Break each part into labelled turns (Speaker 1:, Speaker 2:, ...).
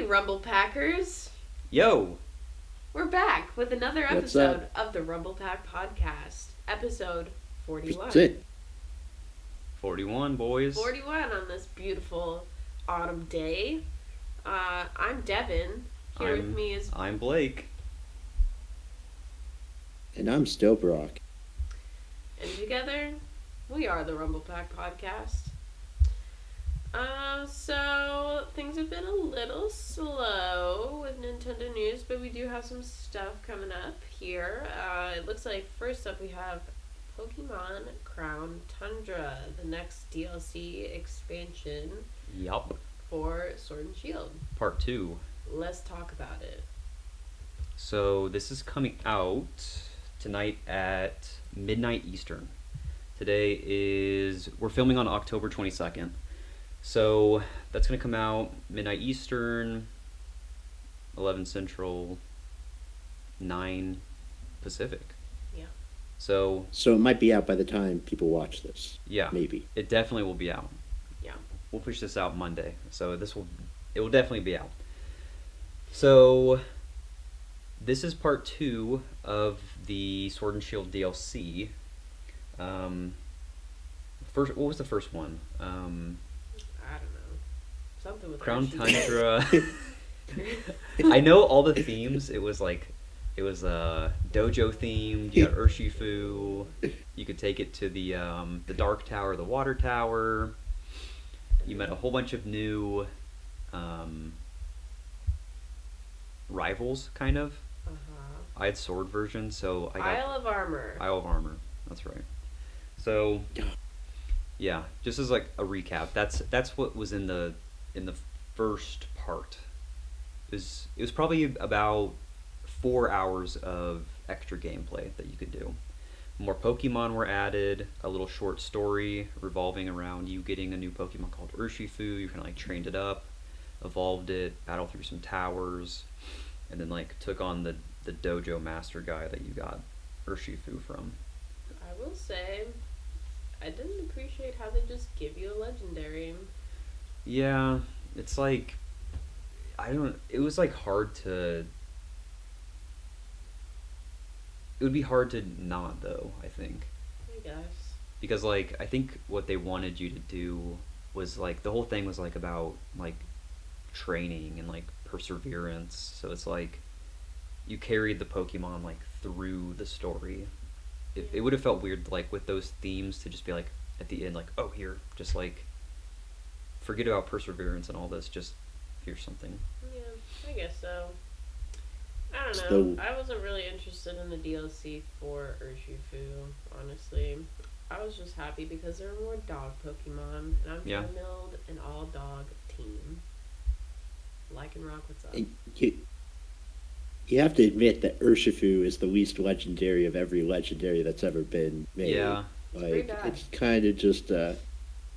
Speaker 1: Rumble Packers.
Speaker 2: Yo!
Speaker 1: We're back with another episode of the Rumble Pak Podcast. Episode 41.
Speaker 3: That's it.
Speaker 2: 41, boys.
Speaker 1: 41 on this beautiful autumn day. I'm Devin. Here with me is...
Speaker 2: I'm Blake.
Speaker 3: And I'm still Brock.
Speaker 1: And together, we are the Rumble Pak Podcast. So things have been a little slow with Nintendo news, but we do have some stuff coming up here. It looks like first up we have Pokemon Crown Tundra, the next DLC expansion
Speaker 2: Yup.
Speaker 1: for Sword and Shield.
Speaker 2: Part 2.
Speaker 1: Let's talk about it.
Speaker 2: So this is coming out tonight at midnight Eastern. We're filming on October 22nd. So that's going to come out midnight Eastern, 11 Central, 9 Pacific.
Speaker 1: Yeah.
Speaker 3: So it might be out by the time people watch this.
Speaker 2: Yeah.
Speaker 3: Maybe.
Speaker 2: It definitely will be out.
Speaker 1: Yeah.
Speaker 2: We'll push this out Monday. So it will definitely be out. So this is part 2 of the Sword and Shield DLC. What was the first one?
Speaker 1: I don't know. Something with
Speaker 2: Crown
Speaker 1: Hershey's.
Speaker 2: Tundra. I know all the themes. It was dojo themed. You got Urshifu. You could take it to the Dark Tower, the Water Tower. You met a whole bunch of new rivals, kind of. I had sword version, so I got
Speaker 1: Isle of Armor.
Speaker 2: Isle of Armor. That's right. So, yeah, just as like a recap, that's what was in the first part. It was probably about 4 hours of extra gameplay that you could do. More Pokemon were added, a little short story revolving around you getting a new Pokemon called Urshifu. You kind of like trained it up, evolved it, battled through some towers, and then like took on the dojo master guy that you got Urshifu from.
Speaker 1: I will say, I didn't appreciate how they just give you a legendary.
Speaker 2: Yeah, it's like, it was like hard to, it would be hard to not though, I think.
Speaker 1: I guess.
Speaker 2: Because like, I think what they wanted you to do was like, the whole thing was like about like training and like perseverance. So it's like, you carried the Pokemon like through the story. It would have felt weird like with those themes to just be like at the end like, oh, here, just like forget about perseverance and all this, just here's something.
Speaker 1: Yeah, I guess so. I don't know. I wasn't really interested in the DLC for Urshifu, honestly. I was just happy because there were more dog Pokemon, and I'm trying to build an all-dog team. Like and Rock, what's up?
Speaker 3: You have to admit that Urshifu is the least legendary of every legendary that's ever been made.
Speaker 2: Yeah.
Speaker 3: Like, it's kind of just a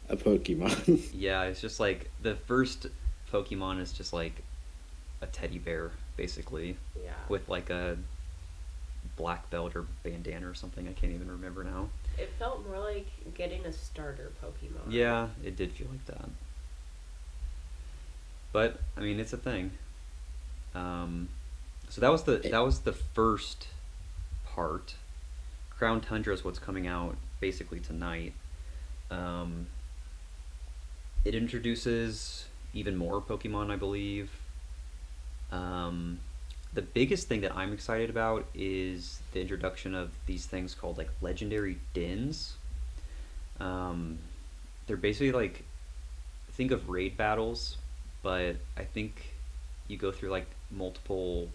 Speaker 3: Pokemon.
Speaker 2: Yeah, it's just like, the first Pokemon is just like a teddy bear, basically.
Speaker 1: Yeah.
Speaker 2: With like a black belt or bandana or something, I can't even remember now.
Speaker 1: It felt more like getting a starter Pokemon.
Speaker 2: Yeah, it did feel like that. But, I mean, it's a thing. So that was the first part. Crown Tundra is what's coming out basically tonight. It introduces even more Pokemon, I believe. The biggest thing that I'm excited about is the introduction of these things called like legendary dens. They're basically like, think of raid battles, but I think you go through like multiple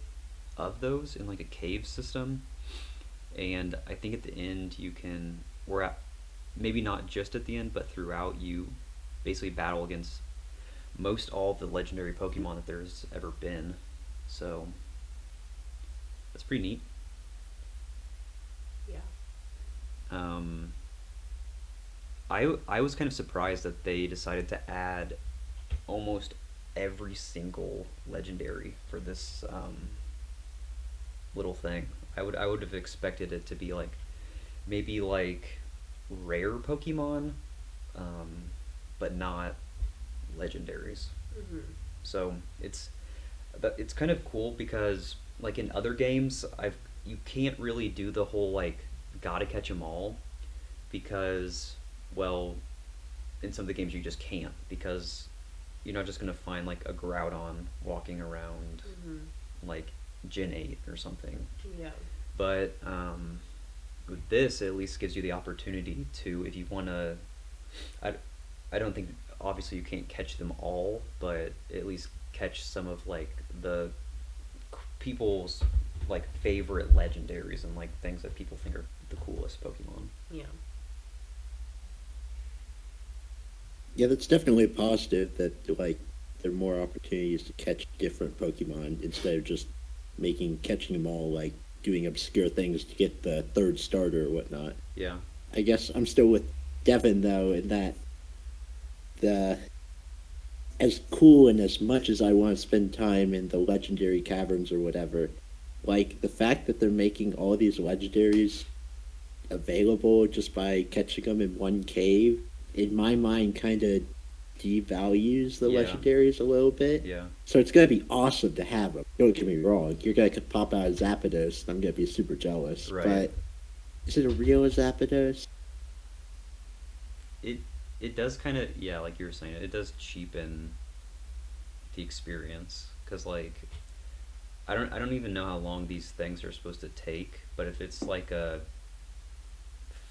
Speaker 2: of those in like a cave system, and I think at the end maybe not just at the end, but throughout, you basically battle against most all of the legendary Pokemon that there's ever been. So that's pretty neat.
Speaker 1: Yeah.
Speaker 2: I was kind of surprised that they decided to add almost every single legendary for this little thing. I would have expected it to be like maybe like rare Pokemon, but not legendaries.
Speaker 1: Mm-hmm.
Speaker 2: So it's, it's kind of cool because like in other games, you can't really do the whole like gotta catch them all because, well, in some of the games you just can't because you're not just gonna find like a Groudon walking around like Gen 8 or something.
Speaker 1: Yeah.
Speaker 2: But with this, it at least gives you the opportunity to, if you want to, I don't think, obviously you can't catch them all, but at least catch some of like the people's like favorite legendaries and like things that people think are the coolest Pokemon.
Speaker 1: Yeah.
Speaker 3: Yeah, that's definitely a positive that like there are more opportunities to catch different Pokemon instead of just catching them all like doing obscure things to get the third starter or whatnot.
Speaker 2: Yeah.
Speaker 3: I guess I'm still with Devin though in that as cool and as much as I want to spend time in the legendary caverns or whatever, like the fact that they're making all these legendaries available just by catching them in one cave, in my mind, kind of devalues the legendaries a little bit.
Speaker 2: Yeah.
Speaker 3: So it's gonna be awesome to have them. Don't get me wrong. You're gonna pop out a Zapdos, and I'm gonna be super jealous.
Speaker 2: Right.
Speaker 3: But is it a real Zapdos?
Speaker 2: It does kind of, yeah, like you were saying, it does cheapen the experience because like I don't even know how long these things are supposed to take, but if it's like a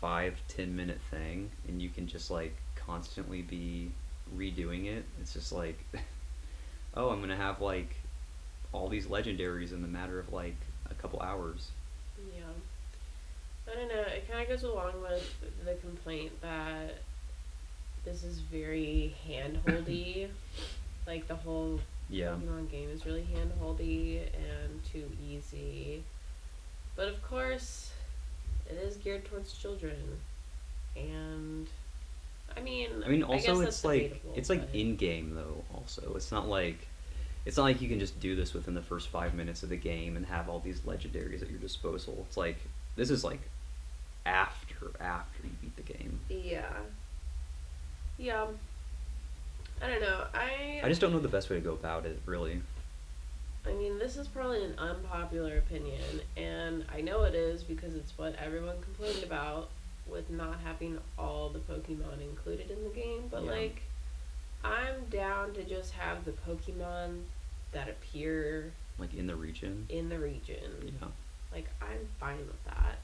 Speaker 2: 5-10 minute thing and you can just like constantly be redoing it, it's just like oh, I'm gonna have like all these legendaries in the matter of like a couple hours.
Speaker 1: Yeah. I don't know, it kind of goes along with the complaint that this is very hand-holdy. Like, the whole Pokemon game is really hand-holdy and too easy. But, of course, it is geared towards children. And, I mean
Speaker 2: also
Speaker 1: it's
Speaker 2: like in-game, though, also. It's not like you can just do this within the first 5 minutes of the game and have all these legendaries at your disposal. It's like, this is like after you beat the game.
Speaker 1: Yeah, I don't know.
Speaker 2: I just don't know the best way to go about it, really.
Speaker 1: I mean, this is probably an unpopular opinion, and I know it is because it's what everyone complained about with not having all the Pokemon included in the game, but like, I'm down to just have the Pokemon that appear
Speaker 2: like in the region.
Speaker 1: Yeah. Like, I'm fine with that.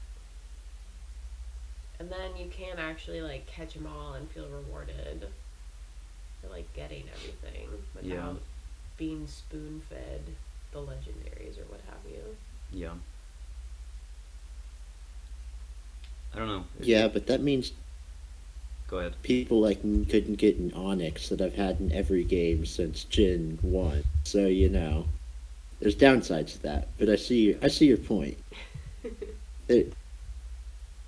Speaker 1: And then you can actually, like, catch them all and feel rewarded for, like, getting everything without being spoon-fed the legendaries or what have you.
Speaker 2: Yeah. I don't know.
Speaker 3: Yeah, but that means
Speaker 2: go ahead.
Speaker 3: People like me couldn't get an Onyx that I've had in every game since Gen 1. So, you know, there's downsides to that. But I see your point.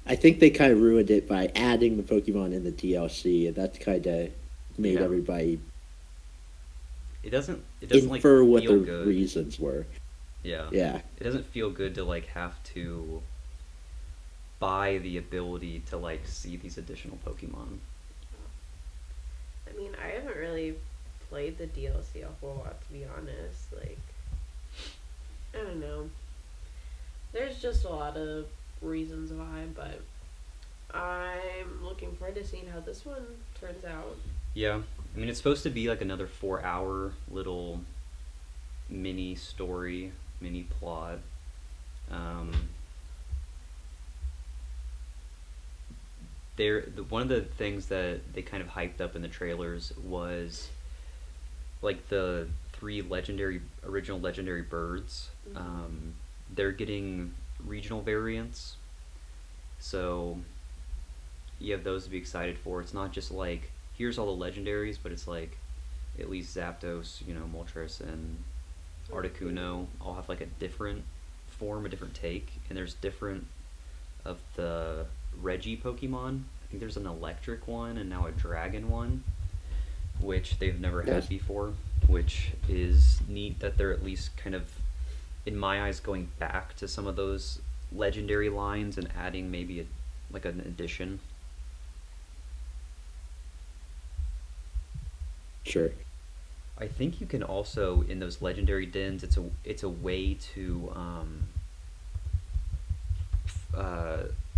Speaker 3: I think they kind of ruined it by adding the Pokemon in the DLC, and that kind of made everybody
Speaker 2: it doesn't
Speaker 3: infer
Speaker 2: like,
Speaker 3: what
Speaker 2: feel
Speaker 3: the
Speaker 2: good.
Speaker 3: reasons were.
Speaker 2: Yeah. It doesn't feel good to like have to buy the ability to like see these additional Pokemon.
Speaker 1: I mean, I haven't really played the DLC a whole lot, to be honest. Like, I don't know. There's just a lot of reasons why, but I'm looking forward to seeing how this one turns out.
Speaker 2: Yeah, I mean, it's supposed to be like another 4-hour little mini story, mini plot. One of the things that they kind of hyped up in the trailers was like the 3 original legendary birds.
Speaker 1: Mm-hmm.
Speaker 2: They're getting regional variants, so you have those to be excited for. It's not just like here's all the legendaries, but it's like at least Zapdos, Moltres, and Articuno all have like a different form, a different take, and there's different of the Reggie Pokemon. I think there's an electric one and now a dragon one, which they've never had before, which is neat that they're at least kind of, in my eyes, going back to some of those legendary lines and adding maybe an addition.
Speaker 3: Sure.
Speaker 2: I think you can also, in those legendary dens, it's a way to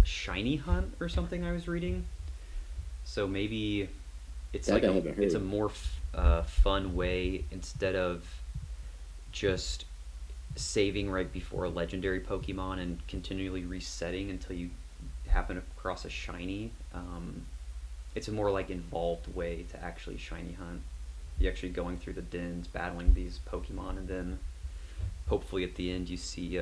Speaker 2: shiny hunt or something I was reading. So maybe it's
Speaker 3: That
Speaker 2: like
Speaker 3: I haven't heard.
Speaker 2: it's a more fun way, instead of just saving right before a legendary Pokemon and continually resetting until you happen across a shiny. It's a more like involved way to actually shiny hunt. You're actually going through the dens, battling these Pokemon, and then hopefully at the end you see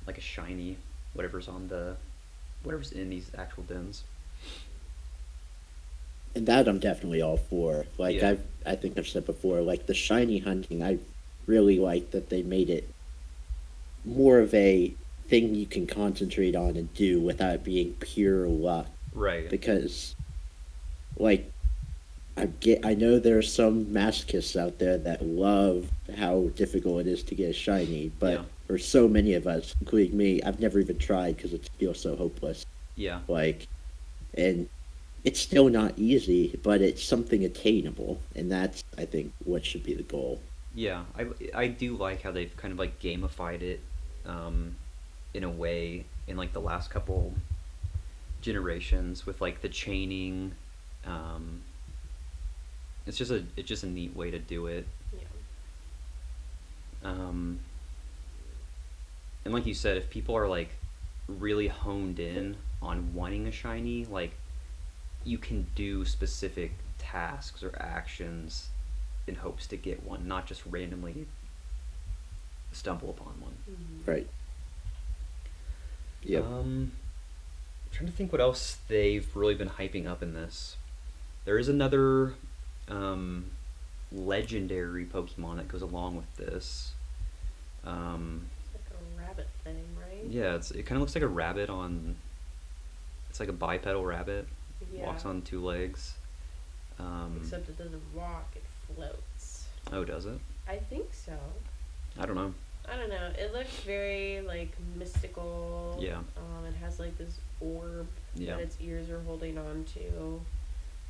Speaker 2: like a shiny, whatever's in these actual dens.
Speaker 3: And that I'm definitely all for. Like
Speaker 2: Yeah.
Speaker 3: I think I've said before, like the shiny hunting, I really like that they made it more of a thing you can concentrate on and do without it being pure luck.
Speaker 2: Right.
Speaker 3: Because, like, I know there are some masochists out there that love how difficult it is to get a shiny, but
Speaker 2: Yeah.
Speaker 3: for so many of us, including me, I've never even tried because it feels so hopeless.
Speaker 2: Yeah.
Speaker 3: Like, and it's still not easy, but it's something attainable, and that's, I think, what should be the goal.
Speaker 2: Yeah, I do like how they've kind of like gamified it, in a way, in like the last couple generations with like the chaining. It's just a neat way to do it.
Speaker 1: Yeah.
Speaker 2: And like you said, if people are like really honed in on wanting a shiny, like you can do specific tasks or actions in hopes to get one, not just randomly stumble upon one.
Speaker 1: Mm-hmm.
Speaker 3: Right. Yep.
Speaker 2: I'm trying to think what else they've really been hyping up in this. There is another legendary Pokemon that goes along with this.
Speaker 1: It's like a rabbit thing, right?
Speaker 2: Yeah, it kind of looks like a rabbit on. It's like a bipedal rabbit.
Speaker 1: Yeah.
Speaker 2: Walks on two legs.
Speaker 1: Except it doesn't walk; it floats.
Speaker 2: Oh, does it?
Speaker 1: I think so.
Speaker 2: I don't know.
Speaker 1: I don't know. It looks very like mystical.
Speaker 2: Yeah.
Speaker 1: It has like this orb
Speaker 2: Yeah.
Speaker 1: that its ears are holding on to.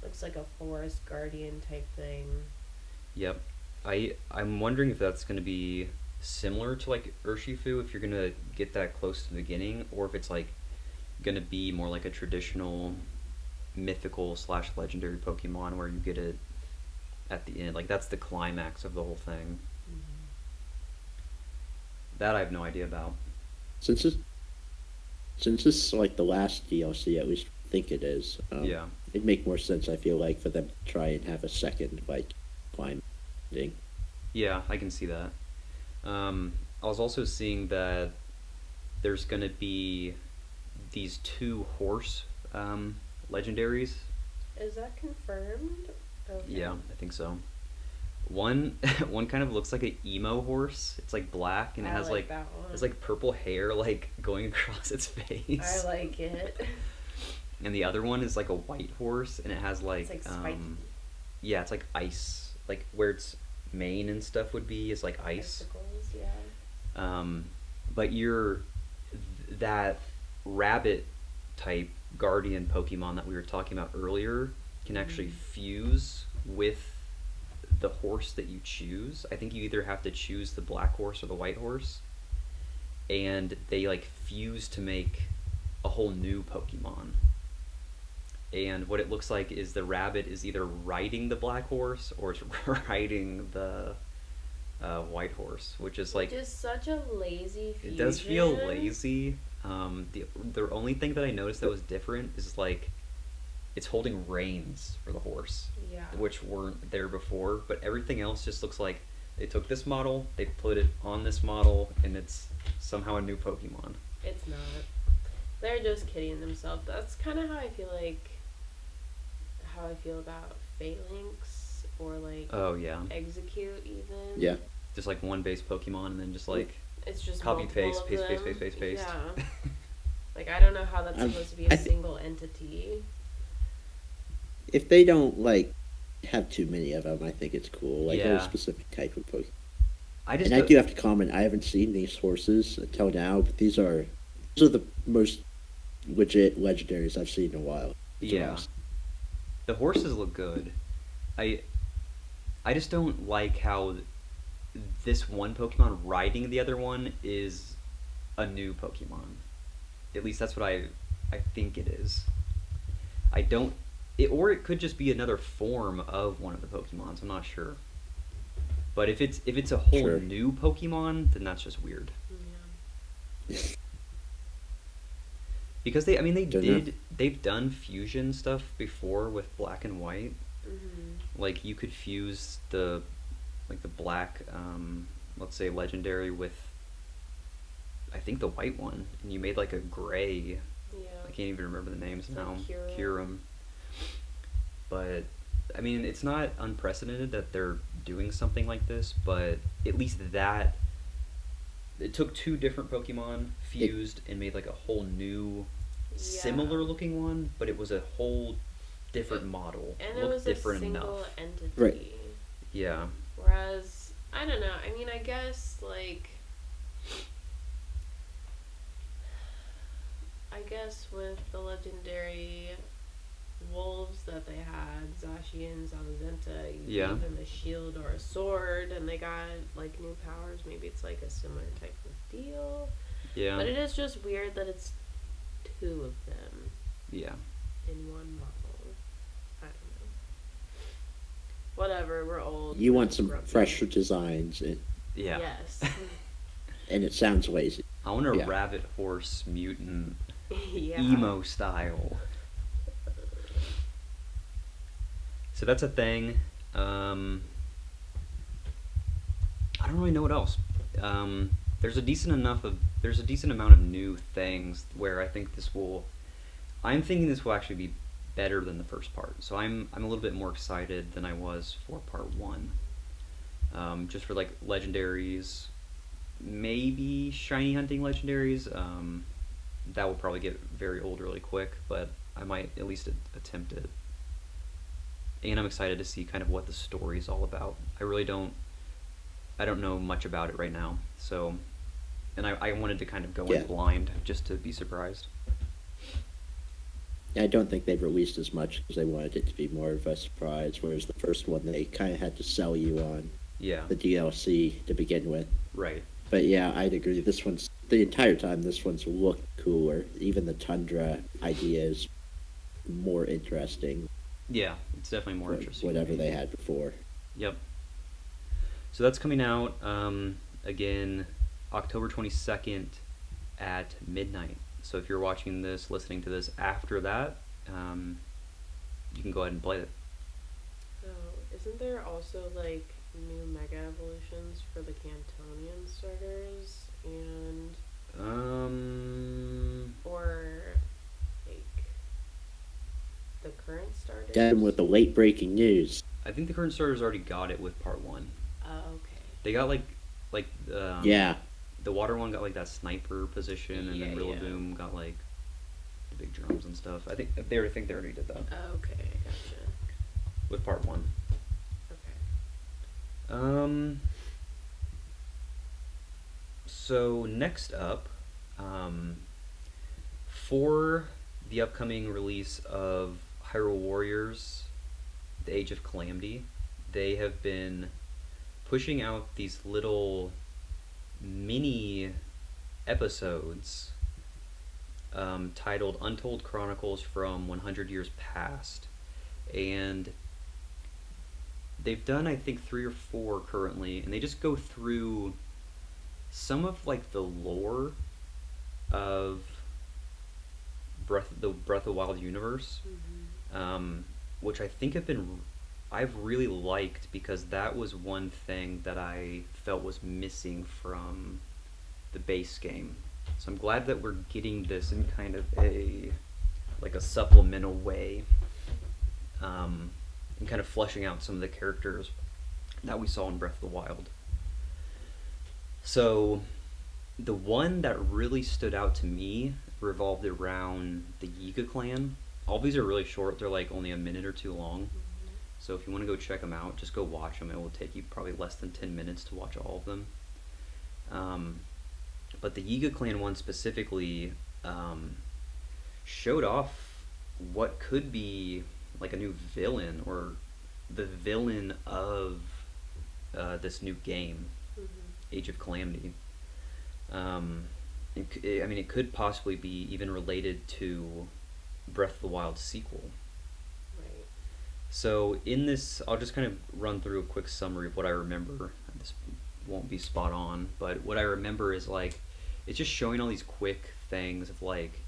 Speaker 1: Looks like a forest guardian type thing.
Speaker 2: Yep. I'm wondering if that's going to be similar to like Urshifu, if you're going to get that close to the beginning, or if it's like going to be more like a traditional mythical / legendary Pokemon where you get it at the end. Like that's the climax of the whole thing.
Speaker 1: Mm-hmm.
Speaker 2: That I have no idea about.
Speaker 3: Since this is like the last DLC, at least I think it is.
Speaker 2: Yeah.
Speaker 3: It'd make more sense, I feel like, for them to try and have a second like climb thing.
Speaker 2: Yeah, I can see that. I was also seeing that there's going to be these 2 horse legendaries.
Speaker 1: Is that confirmed? Okay.
Speaker 2: Yeah, I think so. One kind of looks like an emo horse. It's like black and it has like
Speaker 1: that one.
Speaker 2: it's like purple hair like going across its face.
Speaker 1: I like it.
Speaker 2: And the other one is like a white horse and it has like,
Speaker 1: It's like spiky.
Speaker 2: Yeah, it's like ice, like where its mane and stuff would be is like ice.
Speaker 1: Icicles, yeah.
Speaker 2: But that rabbit type guardian Pokemon that we were talking about earlier can actually fuse with the horse that you choose. I think you either have to choose the black horse or the white horse, and they like fuse to make a whole new Pokemon. And what it looks like is the rabbit is either riding the black horse or it's riding the white horse, which is like
Speaker 1: just such a lazy fusion.
Speaker 2: it does feel lazy. The only thing that I noticed that was different is like it's holding reins for the horse,
Speaker 1: Yeah.
Speaker 2: which weren't there before. But everything else just looks like they took this model, they put it on this model, and it's somehow a new Pokemon.
Speaker 1: It's not. They're just kidding themselves. That's kind of how I feel about Phalanx or like
Speaker 2: Oh yeah,
Speaker 1: Execute even.
Speaker 3: Yeah.
Speaker 2: just like one base Pokemon, and then just like
Speaker 1: It's just
Speaker 2: copy
Speaker 1: multiple
Speaker 2: paste,
Speaker 1: of
Speaker 2: paste, paste,
Speaker 1: them.
Speaker 2: paste, paste, paste.
Speaker 1: Yeah. Like I don't know how that's supposed to be a
Speaker 3: I
Speaker 1: single entity.
Speaker 3: If they don't like have too many of them, I think it's cool. Like
Speaker 2: Yeah.
Speaker 3: a specific type of Pokemon.
Speaker 2: I just
Speaker 3: And I do have to comment, I haven't seen these horses until now, but these are the most legit legendaries I've seen in a while. to be
Speaker 2: Yeah.
Speaker 3: honest.
Speaker 2: The horses look good. I just don't like how this one Pokemon riding the other one is a new Pokemon. At least that's what I think it is. I don't... or it could just be another form of one of the Pokemons. I'm not sure. But if it's a whole new Pokemon, then that's just weird.
Speaker 1: Yeah.
Speaker 2: Because they've done fusion stuff before with Black and White.
Speaker 1: Mm-hmm.
Speaker 2: Like you could fuse the black, let's say legendary with, I think the white one, and you made like a gray.
Speaker 1: Yeah.
Speaker 2: I can't even remember the names
Speaker 1: It's
Speaker 2: now.
Speaker 1: like
Speaker 2: Kyurem. But I mean, it's not unprecedented that they're doing something like this, but at least that it took two different Pokemon, fused, and made like a whole new, similar looking one, but it was a whole different model.
Speaker 1: And it was
Speaker 2: different
Speaker 1: a single
Speaker 2: enough.
Speaker 1: entity.
Speaker 3: Right.
Speaker 2: Yeah.
Speaker 1: Whereas, I don't know. I mean, I guess with the legendary wolves that they had, Zacian and Zamazenta, you gave them a shield or a sword, and they got like new powers. Maybe it's like a similar type of deal.
Speaker 2: Yeah.
Speaker 1: But it is just weird that it's two of them.
Speaker 2: Yeah.
Speaker 1: In one model. I don't know. Whatever, we're old.
Speaker 3: You want some fresher designs.
Speaker 2: Yeah.
Speaker 1: Yes.
Speaker 3: And it sounds lazy.
Speaker 2: I want a rabbit horse mutant emo style. So that's a thing. I don't really know what else. There's a decent amount of new things where I think I'm thinking this will actually be better than the first part. So I'm a little bit more excited than I was for part 1. Just for like legendaries, maybe shiny hunting legendaries. That will probably get very old really quick, but I might at least attempt it. And I'm excited to see kind of what the story is all about. I don't know much about it right now, so, and I wanted to kind of go in blind just to be surprised.
Speaker 3: I don't think they've released as much because they wanted it to be more of a surprise, whereas the first one they kind of had to sell you on the DLC to begin with.
Speaker 2: Right.
Speaker 3: But yeah, I'd agree. The entire time this one's looked cooler. Even the Tundra idea is more interesting.
Speaker 2: Yeah, it's definitely more interesting.
Speaker 3: Whatever they had before.
Speaker 2: Yep. So that's coming out, again, October 22nd at midnight. So if you're watching this, listening to this after that, you can go ahead and play it.
Speaker 1: Oh, isn't there also, like, new Mega Evolutions for the Cantonian starters? And... or, like, the current starters?
Speaker 3: Get them with the late breaking news.
Speaker 2: I think the current starters already got it with part 1.
Speaker 1: Oh, okay.
Speaker 2: They got, like the water one got, like, that sniper position, and then Rillaboom got, like, the big drums and stuff. I think they already did that.
Speaker 1: Oh, okay, gotcha.
Speaker 2: With part 1.
Speaker 1: Okay.
Speaker 2: So next up, for the upcoming release of Hyrule Warriors, The Age of Calamity, they have been pushing out these little mini episodes titled Untold Chronicles From 100 Years Past. And they've done, I think, 3 or 4 currently, and they just go through some of, like, the lore of the Breath of the Wild universe, which I think I've really liked, because that was one thing that I felt was missing from the base game. So I'm glad that we're getting this in kind of a supplemental way, and kind of fleshing out some of the characters that we saw in Breath of the Wild. So the one that really stood out to me revolved around the Yiga clan. All these are really short. They're like only a minute or 2 long. So if you want to go check them out, just go watch them. It will take you probably less than 10 minutes to watch all of them. But the Yiga clan one specifically showed off what could be like a new villain, or the villain of this new game,
Speaker 1: Mm-hmm.
Speaker 2: Age of Calamity. It could possibly be even related to Breath of the Wild sequel.
Speaker 1: Right.
Speaker 2: So in this, I'll just kind of run through a quick summary of what I remember. This won't be spot on, but what I remember is like, it's just showing all these quick things of like,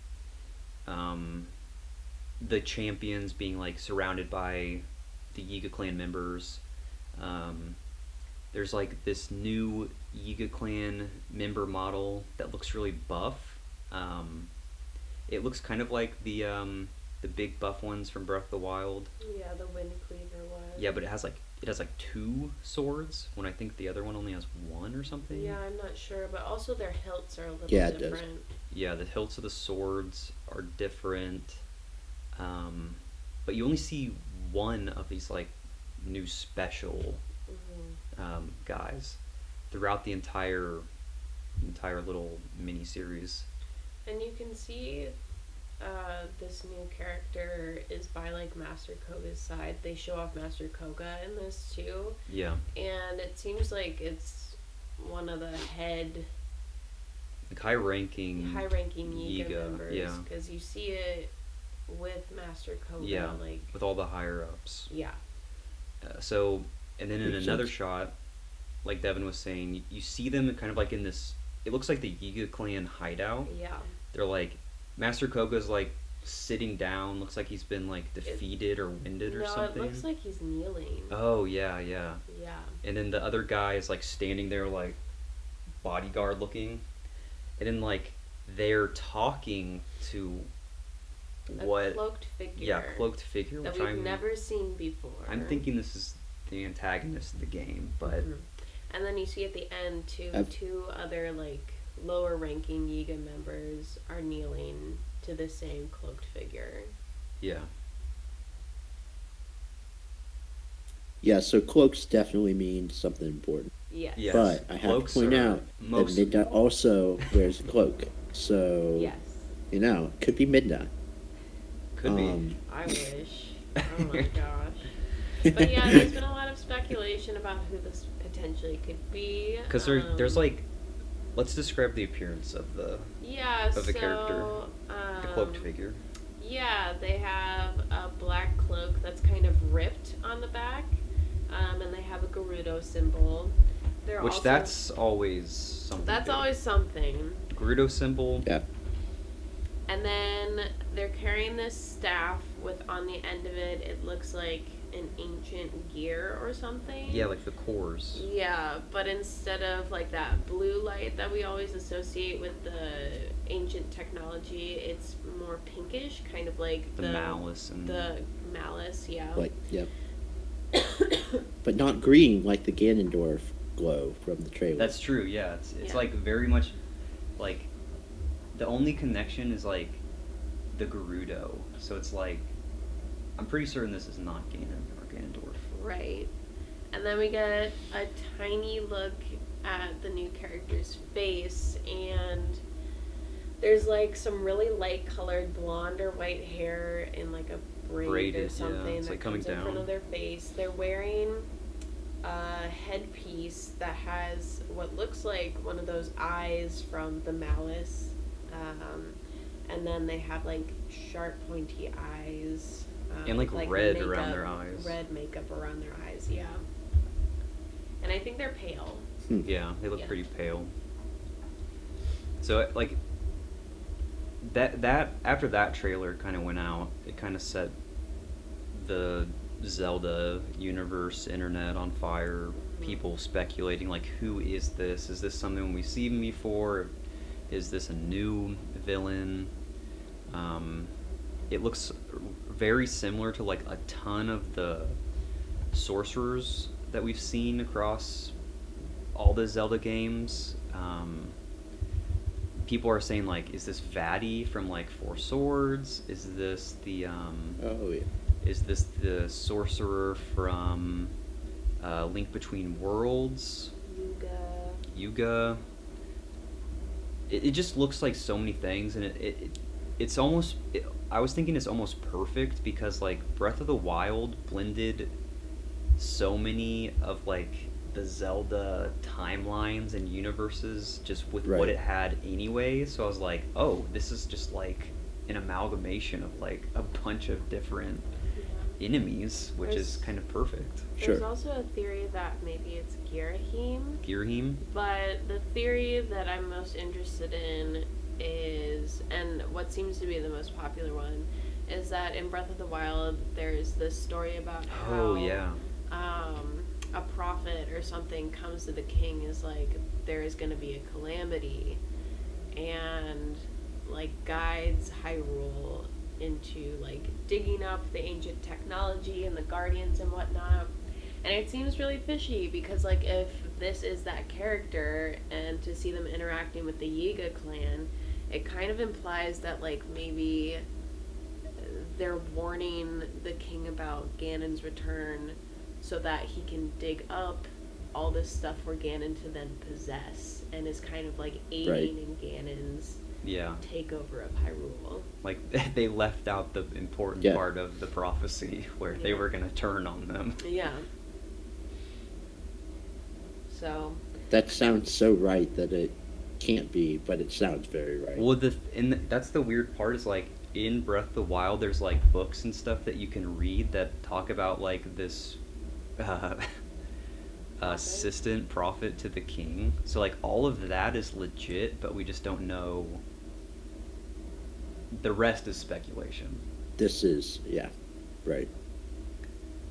Speaker 2: the champions being like surrounded by the Yiga clan members. There's like this new Yiga clan member model that looks really buff. It looks kind of like the big buff ones from Breath of the Wild.
Speaker 1: Yeah, the Wind Cleaver one.
Speaker 2: Yeah, but it has like 2 swords when I think the other one only has 1 or something.
Speaker 1: Yeah, I'm not sure, but also their hilts are a little
Speaker 3: Yeah, it
Speaker 1: different.
Speaker 2: Yeah, the hilts of the swords are different. But you only see one of these like new special guys throughout the entire little mini series.
Speaker 1: And you can see this new character is by like Master Koga's side. They show off Master Koga in this too.
Speaker 2: Yeah.
Speaker 1: And it seems like it's one of the head
Speaker 2: Like high-ranking
Speaker 1: Yiga members.
Speaker 2: Yeah.
Speaker 1: Because you see it with Master Koga.
Speaker 2: Yeah.
Speaker 1: Like,
Speaker 2: with all the higher ups.
Speaker 1: yeah.
Speaker 2: And then in
Speaker 3: Makes
Speaker 2: another
Speaker 3: sense.
Speaker 2: shot, like Devin was saying, you see them kind of like in this. It looks like the Yiga clan hideout.
Speaker 1: Yeah.
Speaker 2: They're like, Master Koga's like sitting down. Looks like he's been like defeated or winded or something.
Speaker 1: No, it looks like he's kneeling.
Speaker 2: Oh yeah, yeah.
Speaker 1: Yeah.
Speaker 2: And then the other guy is like standing there like bodyguard looking, and then like they're talking to
Speaker 1: Cloaked figure.
Speaker 2: Yeah, cloaked figure,
Speaker 1: that
Speaker 2: which
Speaker 1: we've
Speaker 2: I'm
Speaker 1: never seen before.
Speaker 2: I'm thinking this is the antagonist of the game, but
Speaker 1: And then you see at the end two other like lower ranking Yiga members are kneeling to the same cloaked figure.
Speaker 2: yeah.
Speaker 3: Yeah, so cloaks definitely mean something important.
Speaker 1: Yes.
Speaker 2: Yes.
Speaker 3: But I have
Speaker 2: Cloaks
Speaker 3: to point
Speaker 2: are
Speaker 3: out that
Speaker 2: most-
Speaker 3: Midna also wears a cloak. So,
Speaker 1: Yes.
Speaker 3: you know, could be Midna.
Speaker 2: Could be.
Speaker 1: I wish. Oh my gosh. But yeah, there's been a lot of speculation about who this potentially could be.
Speaker 2: Because there's like, let's describe the appearance of the character, the cloaked figure.
Speaker 1: Yeah, they have a black cloak that's kind of ripped on the back, and they have a Gerudo symbol.
Speaker 2: That's always something.
Speaker 1: That's
Speaker 2: big.
Speaker 1: always something.
Speaker 2: Gerudo symbol.
Speaker 3: Yeah.
Speaker 1: And then they're carrying this staff with on the end of it, it looks like an ancient gear or something.
Speaker 2: Yeah, like the cores.
Speaker 1: Yeah, but instead of like that blue light that we always associate with the ancient technology, it's more pinkish, kind of like
Speaker 2: The malice and
Speaker 1: the malice, yeah.
Speaker 3: Like, yep. But not green like the Ganondorf glow from the trailer.
Speaker 2: That's true. Yeah, it's
Speaker 1: Yeah.
Speaker 2: like very much like the only connection is like the Gerudo. So it's like I'm pretty certain this is not Ganon or Ganondorf.
Speaker 1: Right. And then we get a tiny look at the new character's face, and there's like some really light colored blonde or white hair in like a braid or
Speaker 2: Braided,
Speaker 1: something
Speaker 2: yeah. It's
Speaker 1: that
Speaker 2: like coming
Speaker 1: comes in front
Speaker 2: down.
Speaker 1: of their face. They're wearing a headpiece that has what looks like one of those eyes from the Malice, and then they have like sharp pointy eyes.
Speaker 2: And like red
Speaker 1: makeup,
Speaker 2: around their eyes.
Speaker 1: Red makeup around their eyes, yeah. And I think they're pale.
Speaker 2: Yeah, they look
Speaker 1: Yeah.
Speaker 2: pretty pale. So like that after that trailer kind of went out, it kind of set the Zelda universe internet on fire. People speculating like, who is this? Is this something we've seen before? Is this a new villain? It looks very similar to like a ton of the sorcerers that we've seen across all the Zelda games. People are saying like, is this Vaati from like Four Swords? Is this the
Speaker 3: Oh, yeah.
Speaker 2: is this the sorcerer from Link Between Worlds? Yuga. It just looks like so many things, and it's almost. I was thinking it's almost perfect because like Breath of the Wild blended so many of like the Zelda timelines and universes just with
Speaker 3: Right.
Speaker 2: what it had anyway. So I was like, oh, this is just like an amalgamation of like a bunch of different enemies, which is kind of perfect.
Speaker 1: There's also a theory that maybe it's
Speaker 2: Girahim?
Speaker 1: but the theory that I'm most interested in is, and what seems to be the most popular one, is that in Breath of the Wild there's this story about how a prophet or something comes to the king, is like, there is going to be a calamity, and like guides Hyrule into like digging up the ancient technology and the guardians and whatnot. And it seems really fishy because like if this is that character, and to see them interacting with the Yiga clan, it kind of implies that like maybe they're warning the king about Ganon's return so that he can dig up all this stuff for Ganon to then possess, and is kind of like aiding in Ganon's takeover of Hyrule.
Speaker 2: Like they left out the important part of the prophecy where they were going to turn on them.
Speaker 1: Yeah. So
Speaker 3: that sounds so right that it can't be, but it sounds very right.
Speaker 2: Well, that's the weird part, is like in Breath of the Wild there's like books and stuff that you can read that talk about like this assistant prophet to the king. So like all of that is legit, but we just don't know. The rest is speculation.
Speaker 3: This is, right.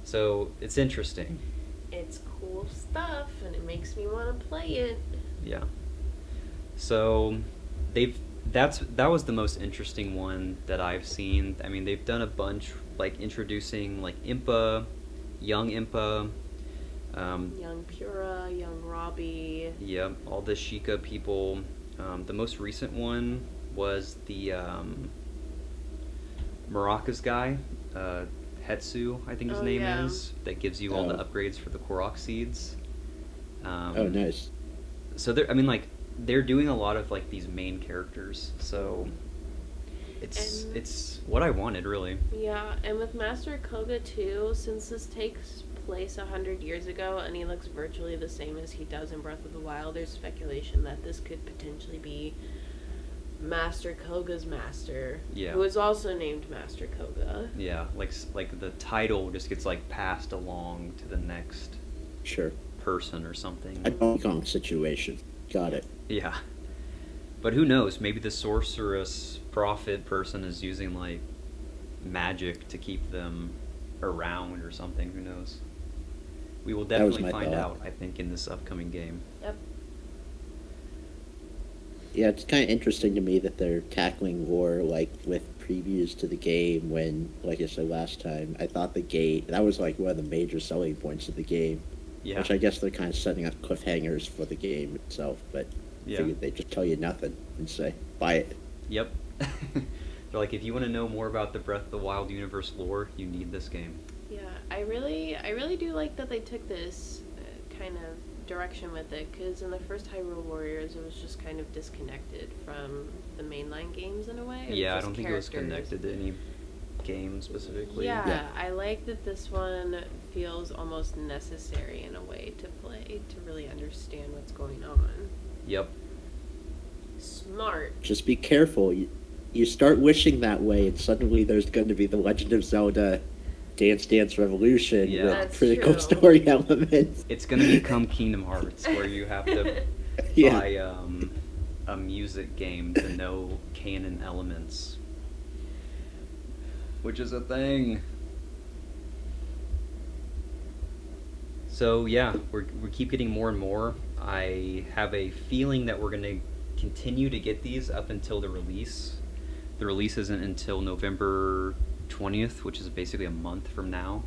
Speaker 2: So it's interesting.
Speaker 1: It's cool stuff, and it makes me want to play it.
Speaker 2: Yeah. So that was the most interesting one that I've seen. I mean, they've done a bunch, like introducing like Impa, young Impa,
Speaker 1: young Pura, young Robbie.
Speaker 2: Yeah, all the Sheikah people. The most recent one was the Maracas guy, Hetsu, I think his name is, that gives you all the upgrades for the Korok seeds.
Speaker 3: Oh, nice.
Speaker 2: So they're doing a lot of like these main characters, so it's what I wanted, really.
Speaker 1: Yeah, and with Master Koga too, since this takes place 100 years ago and he looks virtually the same as he does in Breath of the Wild, there's speculation that this could potentially be Master Koga's master, who is also named Master Koga.
Speaker 2: Yeah, like the title just gets like passed along to the next person or something.
Speaker 3: A Donkey Kong situation. Got it.
Speaker 2: Yeah. But who knows? Maybe the sorceress prophet person is using like magic to keep them around or something. Who knows? We will definitely find out, I think, in this upcoming game.
Speaker 1: Yep.
Speaker 3: Yeah, it's kind of interesting to me that they're tackling lore like with previews to the game, when, like I said last time, I thought that was like one of the major selling points of the game. Yeah. Which I guess they're kind of setting up cliffhangers for the game itself, but I figured they'd just tell you nothing and say, buy it.
Speaker 2: Yep. They're like, if you want to know more about the Breath of the Wild universe lore, you need this game.
Speaker 1: Yeah, I really do like that they took this kind of direction with it, because in the first Hyrule Warriors it was just kind of disconnected from the mainline games in a way.
Speaker 2: Yeah, I don't think it was connected to any game specifically.
Speaker 1: Yeah, I like that this one feels almost necessary in a way to play, to really understand what's going on.
Speaker 2: Yep.
Speaker 1: Smart.
Speaker 3: Just be careful. You start wishing that way, and suddenly there's going to be the Legend of Zelda Dance Dance Revolution with critical story elements.
Speaker 2: It's going to become Kingdom Hearts, where you have to buy a music game to know canon elements. Which is a thing. So yeah, we keep getting more and more. I have a feeling that we're going to continue to get these up until the release. The release isn't until November 20th, which is basically a month from now.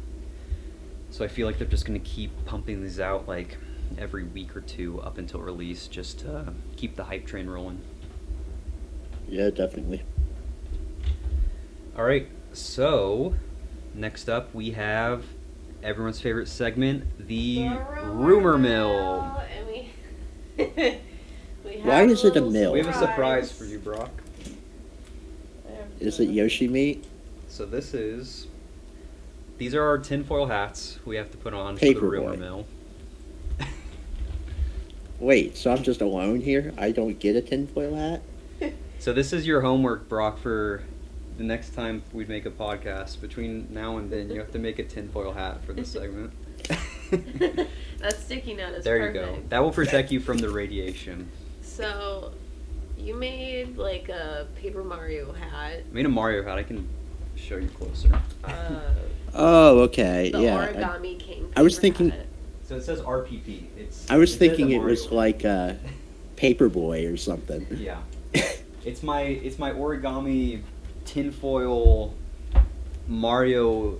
Speaker 2: So I feel like they're just going to keep pumping these out like every week or two up until release, just to keep the hype train rolling.
Speaker 3: Yeah, definitely.
Speaker 2: All right, so next up we have everyone's favorite segment, the Rumor Mill.
Speaker 1: And
Speaker 3: why is it a mill?
Speaker 2: We have a surprise for you, Brock.
Speaker 3: Is it Yoshi meat?
Speaker 2: So these are our tinfoil hats we have to put on for the Rumor Mill.
Speaker 3: Wait, so I'm just alone here? I don't get a tinfoil hat?
Speaker 2: So this is your homework, Brock, for the next time we make a podcast. Between now and then, you have to make a tinfoil hat for this segment.
Speaker 1: That sticky note is
Speaker 2: there
Speaker 1: perfect.
Speaker 2: You go. That will protect you from the radiation.
Speaker 1: So, you made like a Paper Mario hat.
Speaker 2: I made a Mario hat. I can show you closer.
Speaker 3: Oh, okay.
Speaker 1: The
Speaker 3: yeah.
Speaker 1: Origami King.
Speaker 3: I was thinking.
Speaker 1: Hat.
Speaker 2: So it says RPP.
Speaker 3: I was thinking it was like Paperboy or something.
Speaker 2: Yeah. It's my origami tinfoil Mario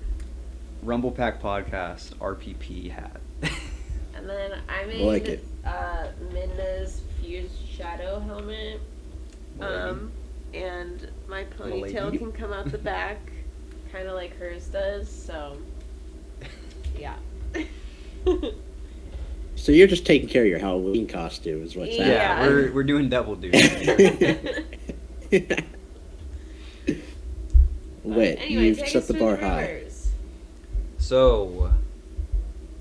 Speaker 2: Rumble Pak Podcast RPP hat.
Speaker 1: And then I made
Speaker 3: like
Speaker 1: Midna's fused shadow helmet. And my ponytail can come out the back, kind of like hers does. So, yeah.
Speaker 3: So you're just taking care of your Halloween costume, is what's happening.
Speaker 2: Yeah, we're doing double duty.
Speaker 3: Wait,
Speaker 1: anyway,
Speaker 3: you've set the bar high.
Speaker 2: So,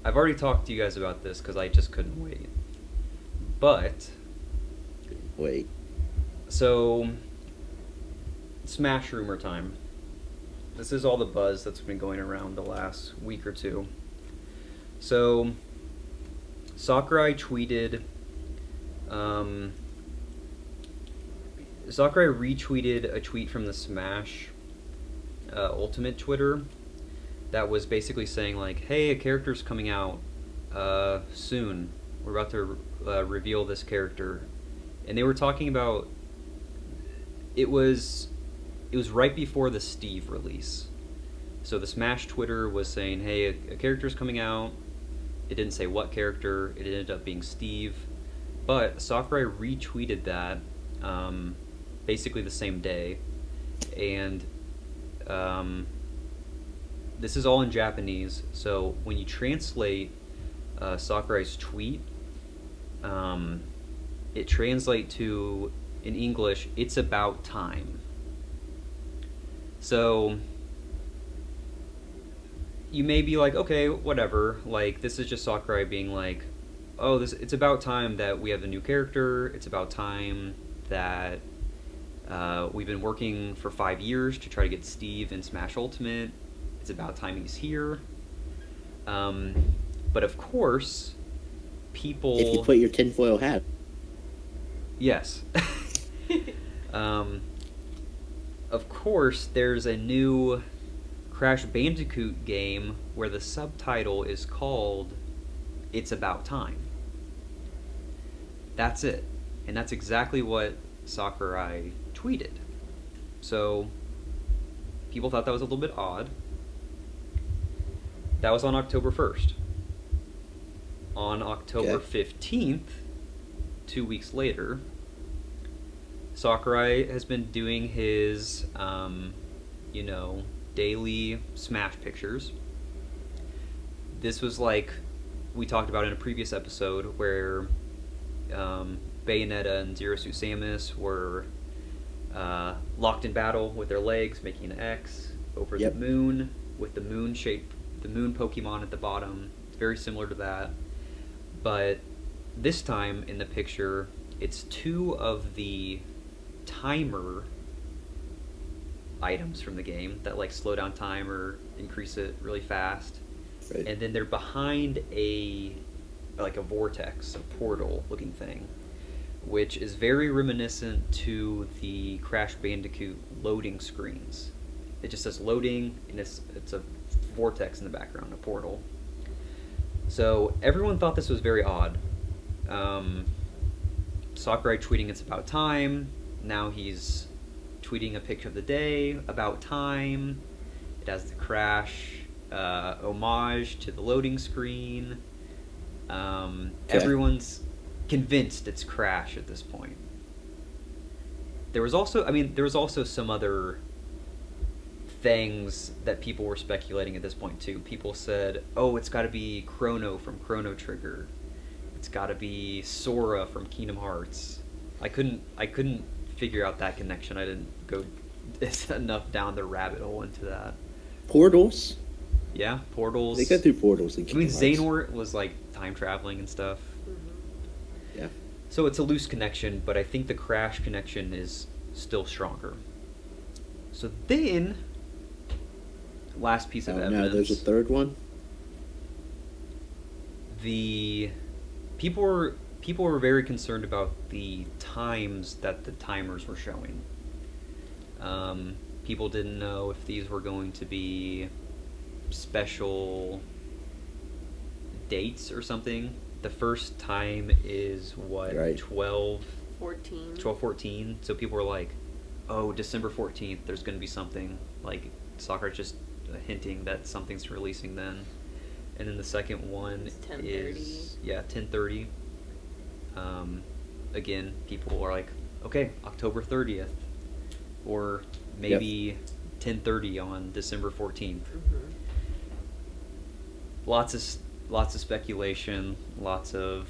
Speaker 2: I've already talked to you guys about this because I just couldn't wait. But,
Speaker 3: wait.
Speaker 2: So, Smash rumor time. This is all the buzz that's been going around the last week or two. So, Sakurai tweeted, Sakurai retweeted a tweet from the Smash Ultimate Twitter that was basically saying like, hey, a character's coming out soon. We're about to reveal this character. And they were talking about, it was right before the Steve release. So the Smash Twitter was saying, hey, a character's coming out. It didn't say what character. It ended up being Steve. But Sakurai retweeted that basically the same day. And this is all in Japanese. So when you translate Sakurai's tweet, it translates to, in English, it's about time. So you may be like, okay, whatever, like, this is just Sakurai being like, oh, it's about time that we have a new character, it's about time that we've been working for 5 years to try to get Steve in Smash Ultimate, it's about time he's here. But of course, people...
Speaker 3: If you put your tinfoil hat...
Speaker 2: Yes. Of course, there's a new Crash Bandicoot game where the subtitle is called It's About Time. That's it. And that's exactly what Sakurai tweeted. So, people thought that was a little bit odd. That was on October 1st. On October 15th, 2 weeks later, Sakurai has been doing his, daily Smash pictures. This was like we talked about in a previous episode where Bayonetta and Zero Suit Samus were locked in battle with their legs, making an X over the moon with the moon Pokemon at the bottom. It's very similar to that. But this time in the picture, it's two of the timer items from the game that like slow down time or increase it really fast. Right. And then they're behind a vortex, a portal looking thing, which is very reminiscent to the Crash Bandicoot loading screens. It just says loading, and it's a vortex in the background, a portal. So everyone thought this was very odd. Sakurai tweeting it's about time. Now he's tweeting a picture of the day, about time. It has the Crash homage to the loading screen. Everyone's convinced it's Crash at this point. There was also some other things that people were speculating at this point too. People said, oh, it's got to be Chrono from Chrono Trigger. It's got to be Sora from Kingdom Hearts. I couldn't figure out that connection. I didn't go enough down the rabbit hole into that.
Speaker 3: Portals?
Speaker 2: Yeah, portals.
Speaker 3: They go through portals in Kingdom Hearts.
Speaker 2: Xehanort was like time traveling and stuff.
Speaker 3: Yeah.
Speaker 2: So it's a loose connection, but I think the Crash connection is still stronger. So then, last piece of evidence.
Speaker 3: No, there's a third one.
Speaker 2: The people were very concerned about the times that the timers were showing. People didn't know if these were going to be special dates or something. The first time is what,
Speaker 3: right.
Speaker 2: 12/14. So people were like, oh, December 14th, there's going to be something. Like, Sakura's just hinting that something's releasing then. And then the second one is 10:30. Again, people are like, okay, October 30th, or maybe 10:30 on December 14th.
Speaker 1: Mm-hmm.
Speaker 2: Lots of speculation, lots of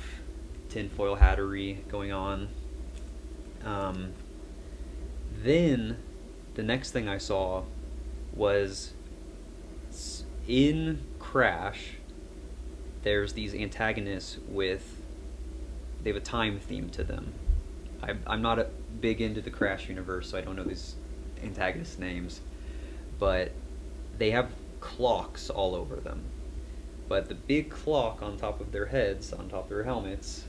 Speaker 2: tinfoil hattery going on. Then the next thing I saw was in Crash, there's these antagonists they have a time theme to them. I'm not big into the Crash universe, so I don't know these antagonist names, but they have clocks all over them. But the big clock on top of their heads, on top of their helmets,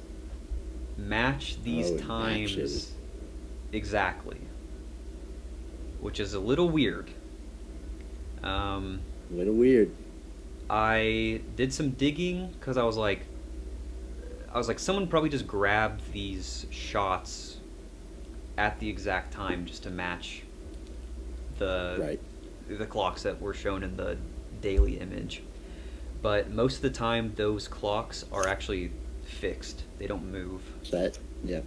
Speaker 2: match these times
Speaker 3: matches.
Speaker 2: Exactly, which is a little weird.
Speaker 3: A little weird.
Speaker 2: I did some digging because I was like, someone probably just grabbed these shots at the exact time just to match the clocks that were shown in the daily image. But most of the time, those clocks are actually fixed. They don't move.
Speaker 3: Set, yeah.